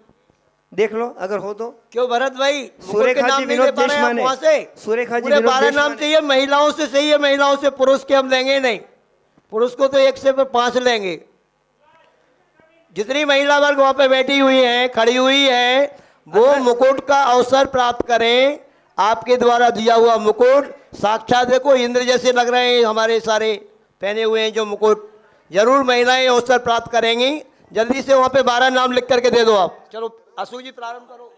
देख लो अगर हो तो। क्यों भरत भाई, सुरेखा जी, विनोद देशमाने, सुरेखा जी, विनोद 12 नाम देशमाने। चाहिए। महिलाओं से सही है, महिलाओं से, पुरुष के हम लेंगे नहीं। पुरुष को तो 1 से 5 लेंगे। जितनी महिला वर्ग वहां पे बैठी हुई है, खड़ी हुई है, वो मुकुट का अवसर प्राप्त करें। आपके द्वारा दिया हुआ मुकुट साक्षात देखो इंद्र जैसे लग रहे हैं, हमारे सारे पहने हुए हैं जो मुकुट। जरूर महिलाएं अवसर प्राप्त करेंगी। जल्दी से वहां पे 12 नाम लिख करके दे दो आप। चलो अशोक जी प्रारंभ करो।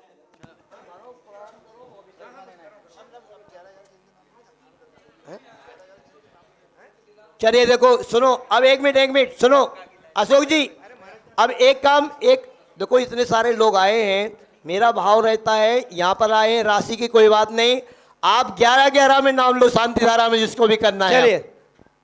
चलिए देखो सुनो, अब 1 मिनट सुनो अशोक जी। अब एक काम, एक देखो इतने सारे लोग आए हैं, मेरा भाव रहता है यहाँ पर आए हैं, राशि की कोई बात नहीं। आप 11-11 में नाम लो, शांति धारा में जिसको भी करना है। चलिए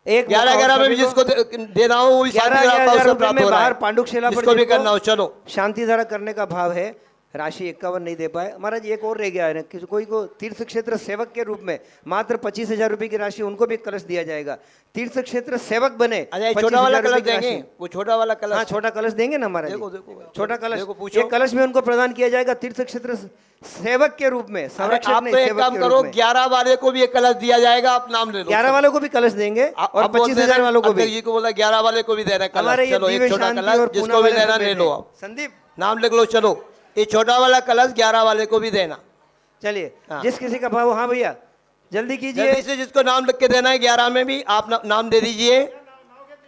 एक 11-11 में भी जिसको देना हो वो भी शांति धारा का अवसर प्राप्त हो रहा है। पांडुकशिला पर जिसको भी जिनको करना हो चलो। शांति धारा करने का भाव है। राशि 51 नहीं दे पाए महाराज। एक और रह गया है, कोई को तीर्थ क्षेत्र सेवक के रूप में मात्र 25,000 रुपए की राशि उनको भी कलश दिया जाएगा। तीर्थ क्षेत्र सेवक बने। अच्छा छोटा वाला कलश देंगे, वो छोटा वाला कलश। हाँ छोटा कलश देंगे ना महाराज। देखो देखो छोटा कलश, देखो, पूछो। एक कलश में उनको प्रदान किया जाएगा तीर्थ क्षेत्र सेवक के रूप में। संरक्षक आप नहीं, तो एक सेवक काम के करो, रूप में। 11 वाले को भी एक कलश दिया जाएगा, आप नाम ले लो। 11 वालों को भी कलश देंगे और 25,000 वालों को भी। जी को बोला 11 वाले को भी देना हमारे कलश। ये चलो एक दिव्य छोटा शांति कलश और पूना जिसको भी वाले देना सब ले लो बैठे। आप, संदीप नाम लिख लो। चलो ये छोटा वाला कलश 11 वाले को भी देना। चलिए हाँ। जिस किसी का भाव, हाँ भैया जल्दी कीजिए। जल्दी से जिसको नाम लिख के देना है 11 में भी आप नाम दे दीजिए।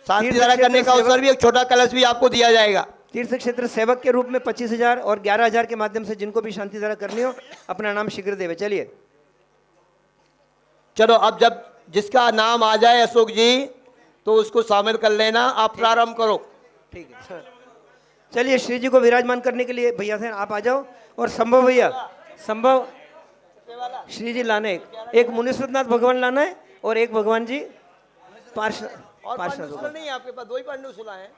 शांति धारा करने का अवसर भी, एक छोटा कलश भी आपको दिया जाएगा। तीर्थ क्षेत्र सेवक के रूप में 25,000 और 11,000 के माध्यम से जिनको भी शांति धारा करनी हो अपना नाम शीघ्र देवे। चलिए चलो अब जब जिसका नाम आ जाए अशोक जी तो उसको शामिल कर लेना। आप प्रारंभ करो। ठीक है। चलिए श्री जी को विराजमान करने के लिए भैया से आप आ जाओ। और संभव भैया, संभव श्री जी लाना है, एक मुनीश्वरनाथ भगवान लाना है और एक भगवान जी पार्षद नहीं, आपके पास 2 ही पांडुसुला है।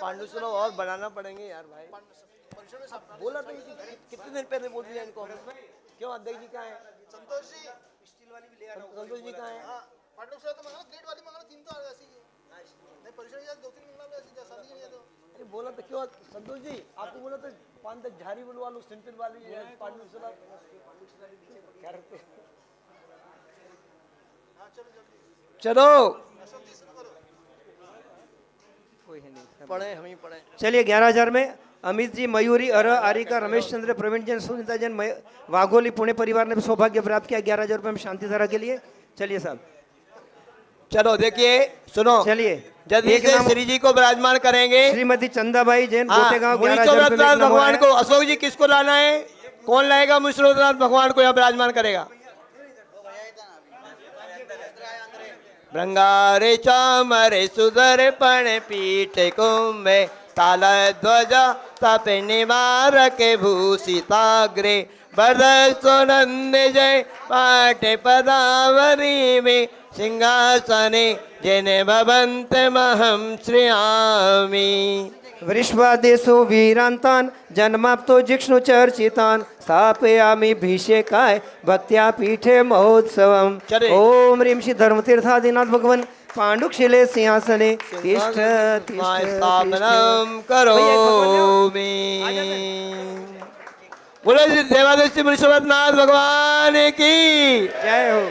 पांडुसुला और बनाना पड़ेंगे यार भाई। बोला तो कितने दिन पहले बोल दिया इनको। क्यों अध्यक्ष जी कहाँ है? संतोष जी कहाँ है? अरे बोला तो क्यों संतोष जी, आपको बोला तो 5-10 झाड़ी बुलवा लो, सिंपल वाली पांडुसुला। चलो पढ़े, हम ही पढ़े। चलिए 11,000 में अमित जी, मयूरी, अर, आरिका, रमेश चंद्र, प्रवीण जैन, सुनीता जैन, वाघोली पुणे परिवार ने भी सौभाग्य प्राप्त किया 11,000 रुपये में शांति धारा के लिए। चलिए साहब चलो देखिए सुनो, चलिए जल्दी से श्री जी को विराजमान करेंगे। श्रीमती चंदाबाई जैन, गोटेगांव, मुनीश्वरनाथ भगवान को। अशोक जी किसको लाना है? कौन लाएगा मुनीश्वरनाथ भगवान को यहाँ विराजमान करेगा? भृंगारे चामरे सुधर पण पीठ कुंभे ताल ध्वज तप निवार के भूषिताग्रे बद सुनंद जय पाठ पदावरी में सिंहासने जिने भवंत महम श्रियामि। वृष्वादेशो वीरांतान जन्माप्तो जिष्णु चर्चितान स्थापयामि भिषेकाय भक्त्या पीठे महोत्सवम। चले। ओम ह्रीं श्री धर्मतीर्थादिनाथ भगवान पांडुशिले सिंहासने तिष्ठ स्थापनम करोमि। बोलो श्री देवादेव मुनीश्वरनाथ भगवान की जय हो।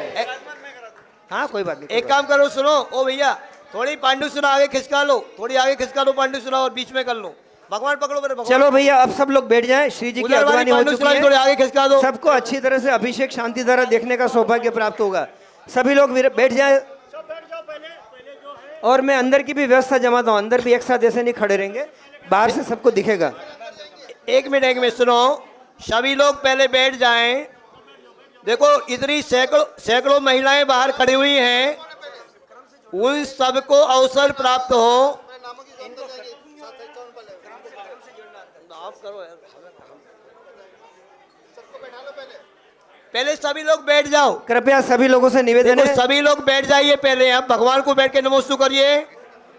हाँ कोई बात नहीं। एक काम करो सुनो, ओ भैया थोड़ी पांडुसुला आगे खिसका लो, थोड़ी आगे खिसका लो पांडुसुला और बीच में कर लो। भगवान पकड़ो मेरे भगवान। चलो भैया अब सब लोग बैठ जाएं। श्री जी की उधर वाली अगवानी हो पांडु चुकी शिवाजी थोड़े है। आगे खिसका दो। सबको अच्छी तरह से अभिषेक शांति धारा देखने का सौभाग्य प्राप्त होगा। सभी लोग बैठ जाए और मैं अंदर की भी व्यवस्था जमाता हूँ। अंदर भी एक साथ ऐसे नहीं खड़े रहेंगे, बाहर से सबको दिखेगा। एक मिनट सुनो, सभी लोग पहले बैठ जाएं। देखो इतनी सैकड़ों महिलाएं बाहर खड़ी हुई हैं, उन सबको अवसर प्राप्त हो। पहले सभी लोग बैठ जाओ। कृपया सभी लोगों से निवेदन देखो है, सभी लोग बैठ जाइए पहले। अब भगवान को बैठ के नमोस्तु करिए।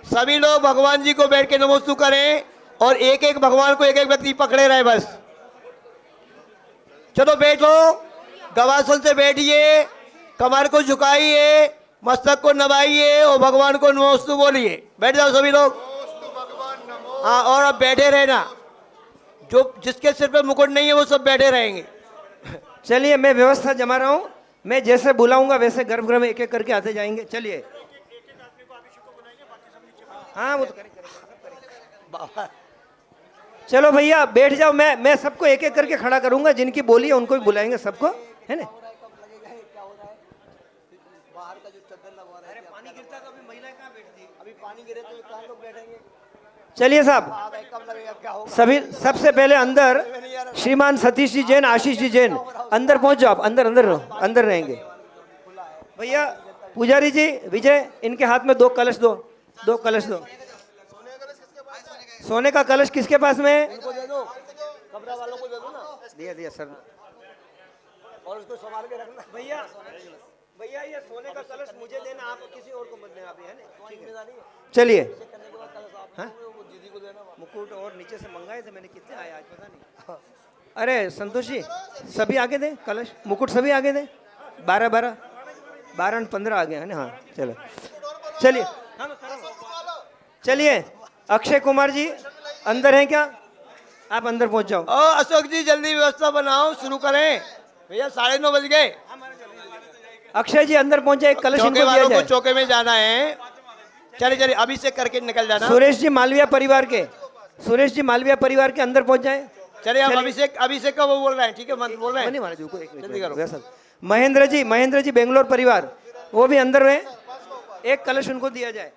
सभी लोग भगवान जी को बैठ के नमोस्तु करें और एक एक भगवान को एक एक व्यक्ति पकड़े रहे बस। चलो बैठो, गवासन से बैठिए, कमर को झुकाइए, मस्तक को नवाइए और भगवान को नमोस्तु बोलिए। बैठ जाओ सभी लोग। हाँ, और अब बैठे रहना। जो जिसके सिर पे मुकुट नहीं है वो सब बैठे रहेंगे। चलिए मैं व्यवस्था जमा रहा हूँ। मैं जैसे बुलाऊंगा वैसे गर्भगृह में एक एक करके आते जाएंगे। चलिए। हाँ वो तो करेंगे। चलो भैया बैठ जाओ। मैं सबको एक एक करके खड़ा करूंगा। जिनकी बोली है उनको भी बुलाएंगे सबको, है ना। चलिए साहब, सभी सबसे पहले अंदर श्रीमान सतीश जी जैन, आशीष जी जैन, अंदर पहुंच जाओ आप। अंदर अंदर अंदर रहेंगे भैया। पुजारी जी विजय, इनके हाथ में 2 कलश दो, 2 कलश दो। सोने का कलश किसके पास में है? उनको दे दो, कमरा वालों को दे दो ना। दिया दिया सर। और उसको संभाल के रखना। भैया भैया ये सोने का कलश मुझे देना, आप किसी और को मत देना। आप है ना, ठीक है। चलिए। हाँ? मुकुट और नीचे से मंगाए थे मैंने, कितने आए आज पता नहीं। अरे संतोष जी सभी आगे दे कलश, मुकुट सभी आगे दे। 12 और 15 आ गए हैं ना। हाँ चलो चलिए। चलिए अक्षय कुमार जी अंदर हैं क्या? आप अंदर पहुंच जाओ। अशोक जी जल्दी व्यवस्था बनाओ, शुरू करें भैया। 9:30 बज गए। अक्षय जी अंदर पहुंचे, एक कलश इनको चौके दिया वालों को जाए। चौके में जाना है। चलिए अभिषेक करके निकल जाना। सुरेश जी मालविया परिवार के, सुरेश जी मालविया परिवार के अंदर पहुंच जाए। चलिए अब अभिषेक का वो बोल रहे हैं, ठीक है मंत्र बोल रहे हैं। नहीं महाराज को एक जल्दी करो। मिनट। महेंद्र जी बेंगलोर परिवार, वो भी अंदर में, एक कलश उनको दिया जाए।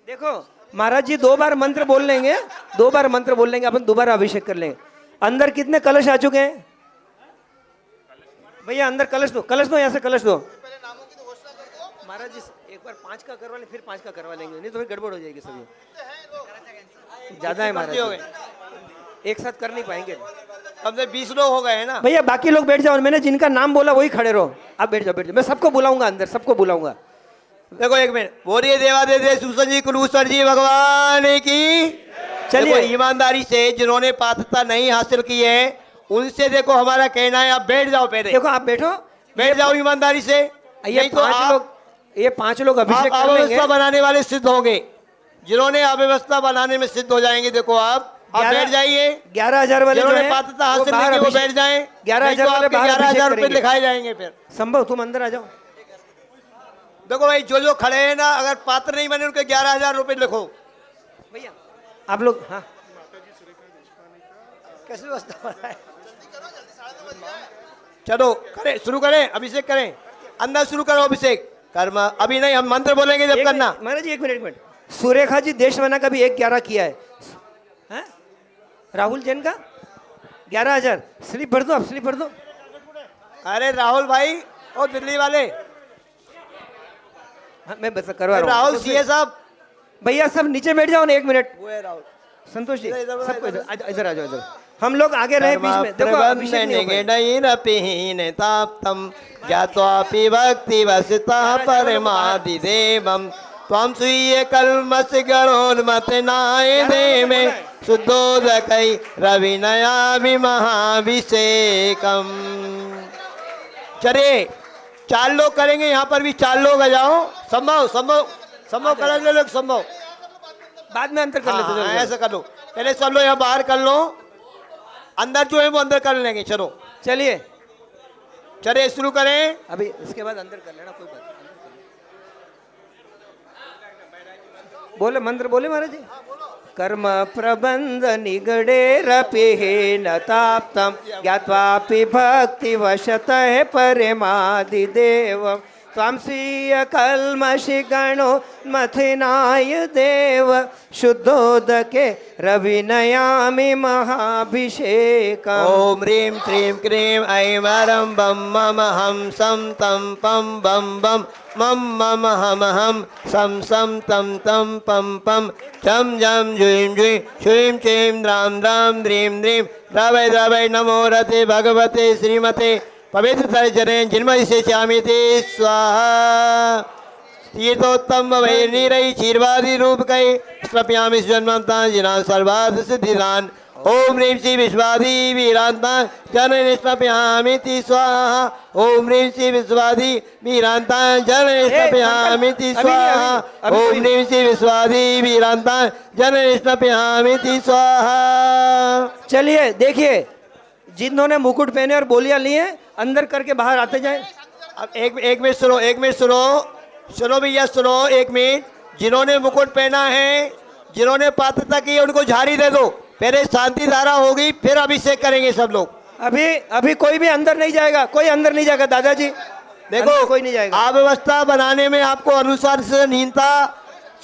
देखो महाराज जी 2 बार मंत्र बोल लेंगे, 2 बार मंत्र बोल लेंगे, अपन दोबारा अभिषेक कर लेंगे। अंदर कितने कलश आ चुके हैं भैया? अंदर कलश दो यहाँ से कलश दो। महाराज जी एक बार 5 का करवा लें, फिर 5 का करवा लेंगे, नहीं तो फिर गड़बड़ हो जाएगी सभी। ज्यादा है महाराज जी, एक साथ कर नहीं पाएंगे। अब से 20 लोग हो गए हैं ना भैया। बाकी लोग बैठ जाओ, मैंने जिनका नाम बोला वही खड़े रहो। आप बैठ जाओ, मैं सबको बुलाऊंगा अंदर, सबको बुलाऊंगा। देखो एक मिनट, बोलिए देवादेव सुसन जी कुलूसर जी भगवान की। चलिए ईमानदारी से जिन्होंने पात्रता नहीं हासिल की है उनसे देखो हमारा कहना है, आप बैठ जाओ पहले। देखो आप बैठो, बैठ जाओ ईमानदारी से। ये 5 लोग अभिषेक कर लेंगे। अव्यवस्था बनाने वाले सिद्ध होंगे। जिन्होंने अव्यवस्था बनाने में सिद्ध हो जाएंगे, देखो आप बैठ जाइए। 11,000 वाले जो जिन्होंने हैं, पात्रता वो हासिल बाहर नहीं की वो अभिषेक- बैठ जाएं। 11,000 वाले बाहर 11,000 रुपए करेंगे। लिखाए जाएंगे फिर। संभव तुम अंदर आ जाओ। देखो भाई जो खड़े हैं ना, अगर पात्र नहीं बने उनके 11,000 रुपए लिखो भैया। आप लोग हाँ कैसे व्यवस्था बनाए। चलो करें, शुरू करें, अभिषेक करें। अंदर शुरू करो अभिषेक। कर्म अभी नहीं, हम मंत्र बोलेंगे जब करना। महाराज जी एक मिनट। सुरेखा जी देशवाना का भी 1,11 किया है। हैं? राहुल जैन का 11,000। स्लिप भर दो, आप स्लिप भर दो। अरे राहुल भाई और दिल्ली वाले, हाँ, मैं बस करवा रहा हूँ। राहुल सीए साहब। भैया सब नीचे बैठ जाओ ना, 1 मिनट। वो है राहुल। संतोष जी इधर सबको इधर आ जाओ। इधर हम लोग आगे रहे बीच में। देखो अभिषेक नहीं हो पाए। ज्ञात्वापि भक्ति वसितः परमादिदेवं त्वं स्वीय कल्मष गणोन्मतनाय देमे शुद्धोदकै रविनयाभि महाभिषेकम्। चलिए 4 लोग करेंगे, यहाँ पर भी 4 लोग आ जाओ। संभव करेंगे लोग, संभव बाद में अंतर कर लेते हैं। ऐसा कर लो, पहले सब लोग यहाँ बाहर कर लो। अंदर जो है वो अंदर कर लेंगे। चलो चलिए शुरू करें। अभी इसके बाद अंदर कर लेना, कोई बात नहीं। बोले मंत्र बोले महाराज जी। कर्म प्रबंध निगडेरपि न ताप्तं ज्ञात्वापि भक्तिवशतः परमादिदेवं त्वां स्वीय कल्मषि गणो मथिनाय देव शुद्धोदके रविनयामि महाभिषेकम्। ॐ ह्रीं क्रीं क्रीं ऐं वरं बं मम हं सं तं पं बं बं मं मम हम हम सं तं तं पं पं झं झं झुं झुं श्रीं चीं द्रां द्रां द्रीं द्रीं द्रवै द्रवै नमो रते भगवते श्रीमते पवित्र सर्जने जिन्मयि से श्यामिति स्वाहा। तीर्थोत्तम वै नीरै क्षीरवादी रूप कै स्त्रप्यामि जन्मता जिना सर्वार्थ सिद्धिदान। ओम ह्रीं श्री विश्वादी वीरांता जननि स्त्रप्यामिति स्वाहा। ओम ह्रीं श्री विश्वादी वीरांता जननि स्त्रप्यामिति स्वाहा। ओम ह्रीं श्री विश्वादी वीरांता जननि स्त्रप्यामिति स्वाहा। चलिए देखिए, जिन्होंने मुकुट पहने और बोलियां ली हैं अंदर करके बाहर आते जाएं। अब एक मिनट सुनो, एक मिनट सुनो भैया सुनो, एक मिनट। जिन्होंने मुकुट पहना है, जिन्होंने पात्रता की है, उनको झाड़ी दे दो। पहले शांति धारा होगी, फिर अभिषेक करेंगे सब लोग। अभी कोई भी अंदर नहीं जाएगा, कोई अंदर नहीं जाएगा दादाजी। देखो कोई नहीं जाएगा। अव्यवस्था बनाने में आपको अनुशासनहीनता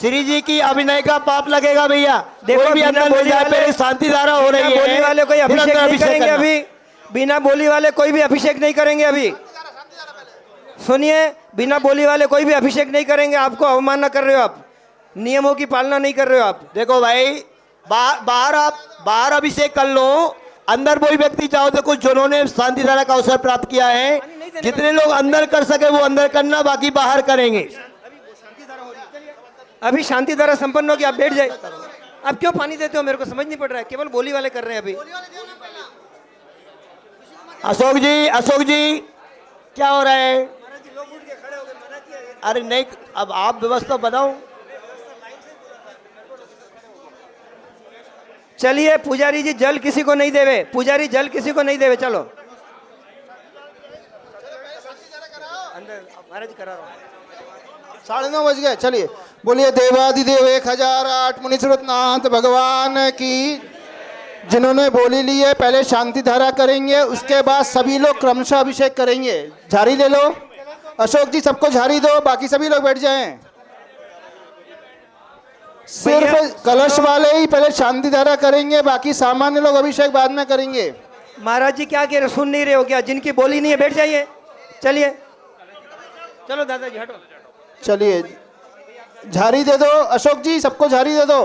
श्री जी की अभिनय का पाप लगेगा भैया। देखो, कोई भी बिना अंदर नहीं बोली जाए, वाले- पहले शांति धारा हो रही है। बोली वाले कोई फिर अभिषेक अंदर नहीं करेंगे करना। अभी। बिना बोली वाले कोई भी अभिषेक नहीं करेंगे अभी। सुनिए, बिना बोली वाले कोई भी अभिषेक नहीं करेंगे। आपको अवमानना कर रहे हो आप, नियमों की पालना नहीं कर रहे हो आप। देखो भाई, बाहर अभिषेक कर लो, अंदर कोई व्यक्ति चाहो तो कुछ जिन्होंने शांति धारा का अवसर प्राप्त किया है, जितने लोग अंदर कर सके वो अंदर करना, बाकी बाहर करेंगे। अभी शांति धारा संपन्न होगी, आप बैठ जाए। आप क्यों पानी देते हो, मेरे को समझ नहीं पड़ रहा है। केवल बोली वाले कर रहे हैं अभी। अशोक जी क्या हो रहा है? अरे नहीं, अब आप व्यवस्था बनाओ। चलिए पुजारी जी, जल किसी को नहीं देवे। पुजारी जल किसी को नहीं देवे। चलो अंदर महाराज करा रहा हूं। 9:30 बज गए। चलिए बोलिए देवादिदेव 1008 मुनीश्वरनाथ भगवान की। जिन्होंने बोली ली है पहले शांति धारा करेंगे, उसके बाद सभी लोग क्रमशः अभिषेक करेंगे। झाड़ी ले लो अशोक जी, सबको झाड़ी दो, बाकी सभी लोग बैठ जाएं। सिर्फ कलश वाले ही पहले शांति धारा करेंगे, बाकी सामान्य लोग अभिषेक बाद में करेंगे। महाराज जी क्या कह रहे, सुन नहीं रहे हो क्या? जिनकी बोली नहीं है बैठ जाइए। चलिए चलो दादाजी हटो। चलिए झाड़ी दे दो अशोक जी, सबको झाड़ी दे दो।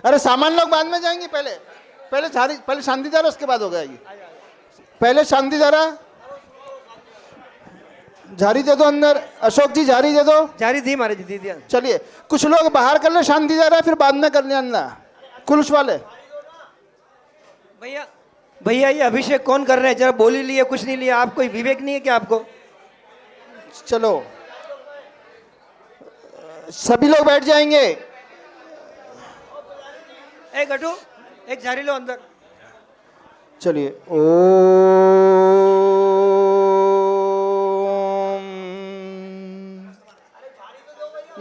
अरे सामान्य लोग बाद में जाएंगे, पहले झाड़ी, पहले शांति धारा उसके बाद हो जाएगी। पहले शांति धारा, झाड़ी दे दो अंदर। अशोक जी झाड़ी दे दो। झाड़ी दी महाराज जी, दी दिया। चलिए कुछ लोग बाहर कर ले शांति धारा, फिर बाद में कर ले अंदर कुलश वाले। भैया ये अभिषेक कौन कर रहे हैं? जरा बोली लिए, कुछ नहीं लिया। आप कोई विवेक नहीं है क्या आपको? चलो सभी लोग बैठ जाएंगे। एक गटू, एक झाड़ी लो अंदर। चलिए ओम,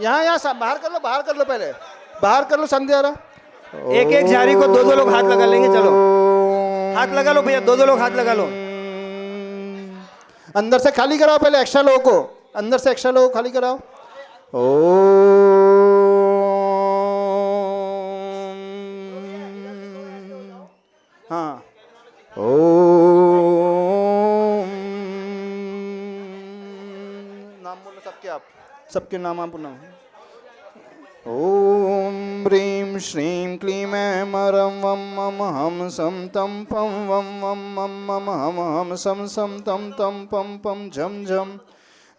यहाँ बाहर कर लो, बाहर कर लो, पहले बाहर कर लो संध्या। एक एक झाड़ी को दो लोग हाथ लगा लेंगे। चलो हाथ लगा लो भैया, दो लोग हाथ लगा लो। अंदर से खाली कराओ, पहले एक्स्ट्रा लोगों को, अंदर से एक्स्ट्रा लोगों को खाली कराओ। हाँ नाम बोलो सबके, आप सबके नाम आप बोलो। ओम ह्रीं श्रीं क्लीं ऐं रं वं मम हम सं तं पं वं वं मम मम हम सं सं तं तं पं पं झं झं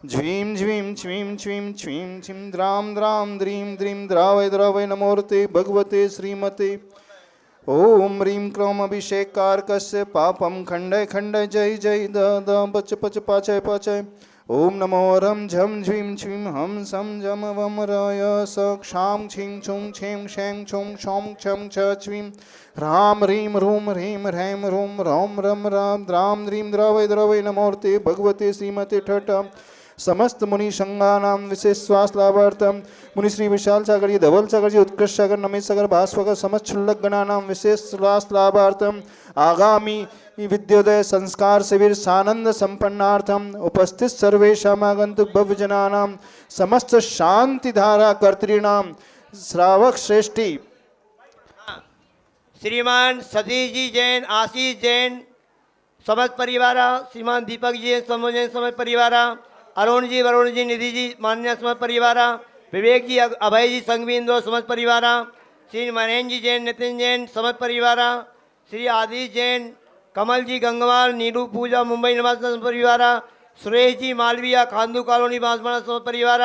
झ्वीं झ्वीं छ्वीं छ्वीं छ्वीं छीं द्रां द्रां द्रीं द्रीं द्रावै द्रावै नमोर्ते भगवते श्रीमते। ओम ह्रीं क्रोम अभिषेकारकस्य पापं खण्डय खण्डय जय जय द द पच पच पाचय पाचय। ओम नमो रं झं झ्वीं छ्वीं हम सं जम वम राय स क्षां छीं छुं छें शें छुं छौं छं छ छ्वीं ह्रां ह्रीं ह्रूं ह्रीं ह्रैं ह्रूं रौं रं रां द्रां द्रीं द्रावै द्रावै नमोर्ते भगवते श्रीमते ठठ। समस्त मुनि संगानाम विशेष श्वास लाभार्थम मुनि श्री विशाल सागर जी, धवल सागर जी, उत्कृष्ट सागर, नमित सागर, भास्वकर समस्त क्षुल्लक गणानाम विशेष श्वास लाभार्थम आगामी विद्योदय संस्कार शिविर सानंद संपन्नार्थम उपस्थित सर्वेषाम आगंतुक भव्य जनानाम समस्त शांति धारा कर्तृणाम श्रावक श्रेष्ठी श्रीमान सतीश जी जैन, आशीष जैन समस्त परिवार, श्रीमान दीपक जी समूह जैन समस्त परिवार, अरुण जी, वरुण जी, निधि जी, मान्या समस्त परिवार, विवेक जी, अभय जी, संघवी इंदौर समस्त परिवार, श्री महेंद्र जी जैन, नितिन जैन समस्त परिवार, श्री आदिश जैन, कमल जी गंगवार, नीरू पूजा मुंबई निवास समस्त परिवार, सुरेश जी मालविया खांदू कॉलोनी बांसवाड़ा समस्त परिवार,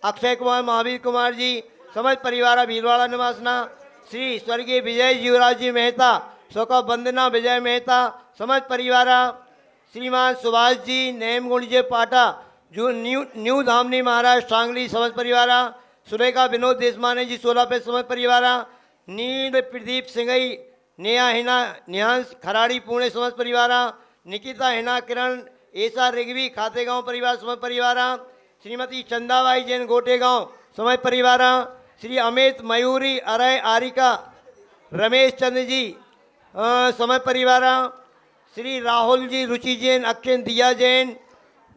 अक्षय कुमार, महावीर कुमार जी समस्त परिवार भीलवाड़ा निवासना, श्री स्वर्गीय विजय जीवराज जी मेहता, शोका वंदना विजय मेहता समस्त परिवार, श्रीमान सुभाष जी नेमगुण जी पाटा जो न्यू धामनी महाराज सांगली समस्त परिवार, सुरेखा विनोद देशमाने जी 16 पे समस्त परिवार, नील प्रदीप सिंगई, नेहा हिना निहांश खराड़ी पुणे समस्त परिवार, निकिता हिना किरण ऐसा रिगवी खातेगांव परिवार समस्त परिवार, श्रीमती चंदाबाई जैन गोटेगांव समस्त परिवार, श्री अमित मयूरी अरय आरिका रमेश चंद्र जी समस्त परिवार, श्री राहुल जी रुचि जैन अक्षन दिया जैन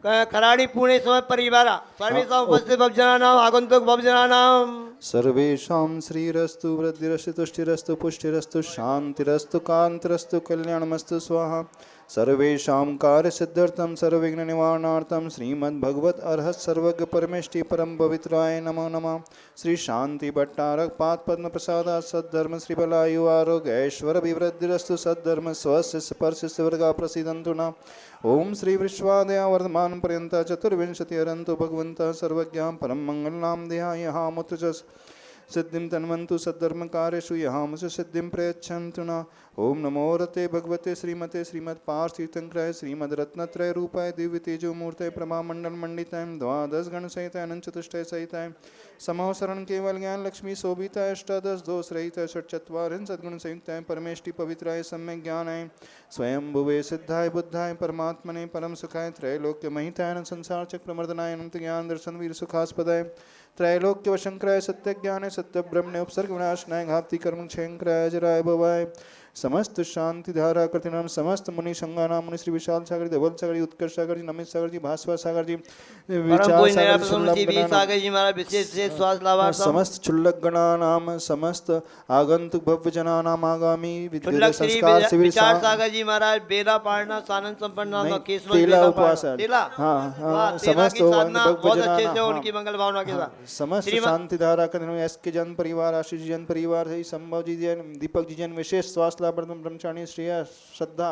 खराड़ी पुणे समस्त परिवार, सर्वेषां उपस्थित भवजनानां आगंतुक भवजनानां सर्वेषां श्रीरस्तु वृद्धिरस्तु तुष्टिरस्तु पुष्टिरस्तु शांतिरस्तु कांतिरस्तु कल्याणमस्तु स्वाहा। सर्वेषां कार्यसिद्ध्यर्थं सर्वविघ्न निवारणार्थं श्रीमद्भगवत अर्हत सर्वज्ञ परमेष्टि परम पवित्राय नमो नमः। श्री शांति भट्टारक पाद पद्म प्रसादा सद्धर्म श्री बलायु आरोग्य ऐश्वर्य अभिवृद्धिरस्तु सद्धर्म स्वस्य स्पर्श वर्गा प्रसीदन्तु न। ओम श्री विश्वादया वर्धमान पर्यंत चतुर्विंशति अरंतो भगवंत सर्वज्ञां परम मंगलनाम देहाय मुत्र सिद्धिं तन्वन्तु सद्धर्म कार्येषु यहामुष सिद्धिं प्रयच्छन्तु न। ओम नमो रते भगवते श्रीमते श्रीमद् पार्थिवतीर्थंकराय श्रीमद् रत्नत्रय रूपाय दिव्य तेजो मूर्तये प्रभा मंडल मंडिताय द्वादश गण सहिताय अनंत चतुष्टय सहिताय समो शरण केवल ज्ञान लक्ष्मी शोभिताय अष्टादश दोष रहिताय षट्चत्वारिंशत् सद्गुण संयुक्ताय परमेष्टि पवित्राय सम्यक ज्ञानाय स्वयं भुवे सिद्धाय बुद्धाय परमात्मने परम सुखाय त्रैलोक्य महिताय संसार चक्र मर्दनाय अनंत ज्ञान दर्शन वीर सुखास्पदाय त्रैलोक्य वशंकराय सत्य ज्ञान सत्य ब्रह्मणे उपसर्ग विनाशनाय घाति कर्म क्षयंकराय जराय भवाय समस्त शांति धारा कृतिनाम समस्त मुनि संगानाम मुनि श्री विशाल सागर धवल सागर उत्कर्ष सागर जी नमित सागर जी भास्वा सागर जी विचार सागर जी महाराज विशेष श्वास लाभार्थम समस्त क्षुल्लक गणानाम समस्त आगंतुक भव्य जनानाम आगामी विद्युत संस्कार शिविर विचार सागर जी महाराज बेला पाड़ना सानंद संपन्न तेला उपवास समस्त बहुत अच्छे से उनकी मंगल भावना के साथ समस्त शांति धारा कृतिनाम एस के जन परिवार आशीष जन परिवार है संभव जी जैन दीपक जी जैन विशेष स्वास्थ्य ब्रह्मचारी श्रेया श्रद्धा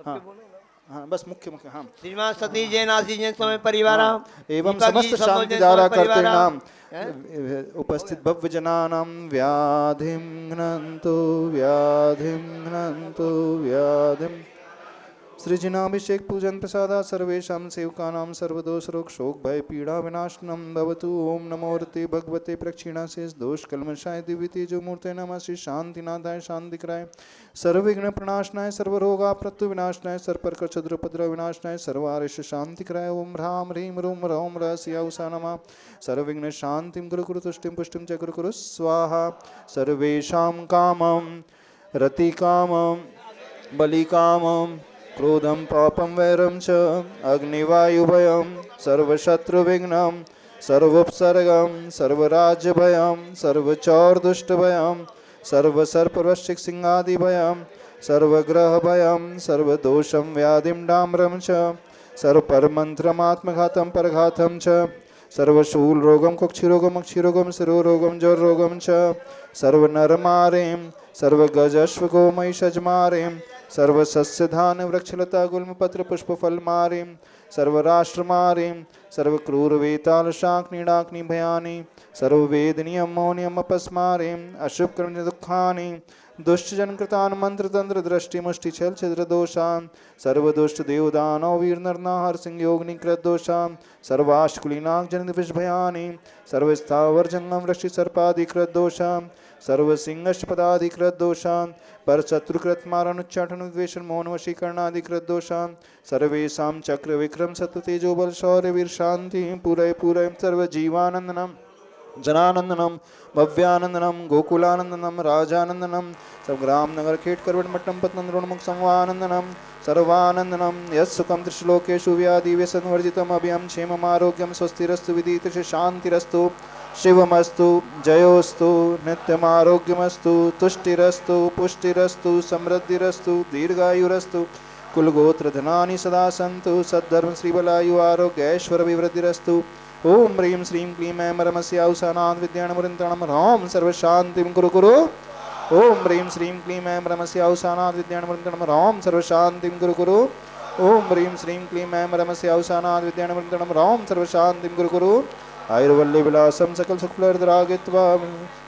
हाँ बस मुख्य मुख्य हाँ श्रीमान सतीश जैन आशीष जैन समय परिवार एवं समस्त शांति धारा करते नाम उपस्थित भव्य जनानां व्याधिं घ्नन्तु व्याधिं सृजनाभिषेक पूजन प्रसादा सर्वेषां सेवकानां सर्वदोष रोग शोक भय पीड़ा विनाशनम भवतु। ओम नमो रते भगवते प्रक्षिणाशेष दोष कल्मषाय दिव्य तेजो मूर्ते नमः। श्री शांतिनाथाय शांतिकराय सर्वविघ्न प्रणाशनाय सर्वरोगा प्रत्यु विनाशनाय सर्पर्क क्षुद्रपद्र विनाशनाय सर्वारिष शांतिकराय ओम ह्रां ह्रीं ह्रूं ह्रौं रहस्या उषा नमः। सर्वविघ्न शांतिं गुरु कुरु तुष्टिं पुष्टिं च गुरु कुरु स्वाहा। सर्वेषां कामं रतिकामं बलिकामं क्रोधं पापं वैरं च अग्निवायुभयं सर्वशत्रुविघ्नं सर्वोपसर्गं सर्वराज्यभयं सर्वचौर्दुष्टभयं सर्वसर्पवृश्चिकसिंहादिभयं सर्वग्रहभयं सर्वदोषं व्याधिं डाम्रं च सर्वपरमन्त्रमात्मघातं परघातं च सर्वशूलरोगं कुक्षिरोगं अक्षिरोगं शिरोरोगं ज्वररोगं च सर्वनरमारें सर्वगजश्वगोमहिषजमारें सर्वसस्यधान वृक्षलता गुल्मपत्र पुष्पफलमारीं सर्वराष्ट्रमारीं सर्वक्रूरवेतालशाक्नीडाग्नि भयानि सर्ववेदनीयमौनियमपस्मारीं अशुभकर्मदुःखानि दुष्टजनकृतान् मंत्रतंत्र दृष्टिमुष्टिछल छिद्रदोषान् सर्वदुष्टदेवदानव वीरनरनाहरसिंहयोगनिकृतदोषान् सर्वाष्टकुलीनागजनितविषभयानि सर्वस्थावरजङ्गम वृष्टिसर्पादिकृतदोषान् सर्वसिंहश्च पदाधिकृत दोषान् परशत्रुकृत मारणोच्चाटनुद्वेषण मौन वशीकरणाधिकृत दोषान् सर्वेषां चक्र विक्रम सत्व तेजो बल शौर्य वीर शांति पूरय पूरय सर्वजीवानंदनम जनानंदनम भव्यानंदनम गोकुलानंदनम राजानंदनम संग्राम नगर खेट करवट मट्टम पत्नन ऋणमुख संवानंदनम सर्वानंदनम यत्सुखम त्रिश्लोकेषु व्याधि व्यसनवर्जितम अभयम क्षेमम आरोग्यम स्वस्तिरस्तु विदितस्य शांतिरस्तु शिवमस्तु जयोस्तु नित्यमारोग्यमस्तु तुष्टिरस्तु पुष्टिरस्तु समृद्धिरस्तु दीर्घायुरस्तु कुलगोत्र धनानि सदा सन्तु सद्धर्म श्रीबलायु आरोग्य ऐश्वर्य विवृद्धिरस्तु ओम ह्रीं श्रीं क्लीं ऐं परमस्य औषधानां विद्याणमुरिन्तणं ह्रौं सर्वशान्तिं कुरु कुरु ओम ह्रीं श्रीं क्लीं ऐं परमस्य औषधानां विद्याणमुरिन्तणं ह्रौं सर्वशान्तिं कुरु कुरु ओम ह्रीं श्रीं क्लीं ऐं परमस्य औषधानां विद्याणमुरिन्तणं ह्रौं सर्वशान्तिं कुरु कुरु आयुर्वल्ली विलासं सकल सुखलर्धरागित्वा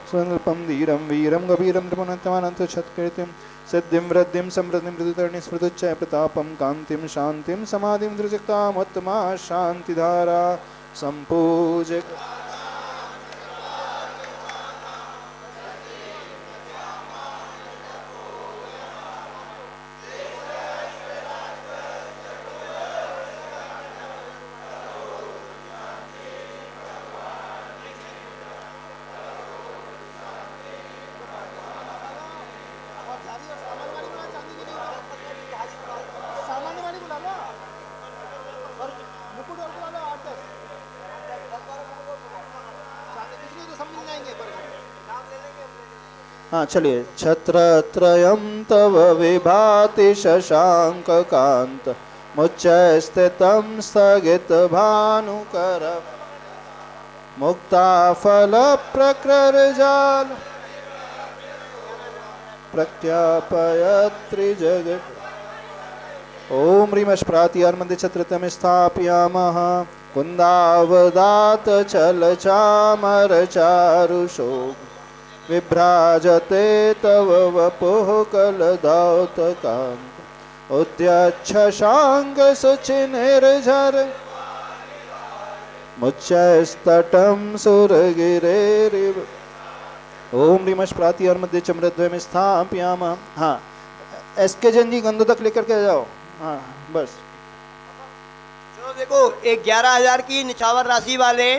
स्वल्पं धीरं वीरं गभीरं त्रिपुणत्वानन्त छत्कृतिं सिद्धिं वृद्धिं समृद्धिं मृदुतरणि स्मृतुच्च प्रतापं कान्तिं शान्तिं समाधिं धृजक्तामुत्तमा शान्तिधारा संपूजक हाँ चलिए छत्रत्रयं तव विभाति शशांक कांत मुच्चस्थितं स्थगित भानुकर मुक्ताफल प्रकृर्जाल प्रख्यापयत्रिजगत् ओम ह्रीमश प्रातिहार्मन्ते छत्रतम स्थापयामः कुन्दावदात चल चामर चारुशोभ विभ्राजते तव वपुः कलदातकान्त उद्यच्छशांक शुचिनिर्झर मुच्चस्तटं सुरगिरेरिव ओम ह्रीमश प्रातिहार्मन्ते चमरद्वयं स्थापयामः। हाँ एसके जैन जी गंदों तक लेकर के जाओ। हाँ बस चलो देखो 11,000 की निछावर राशि वाले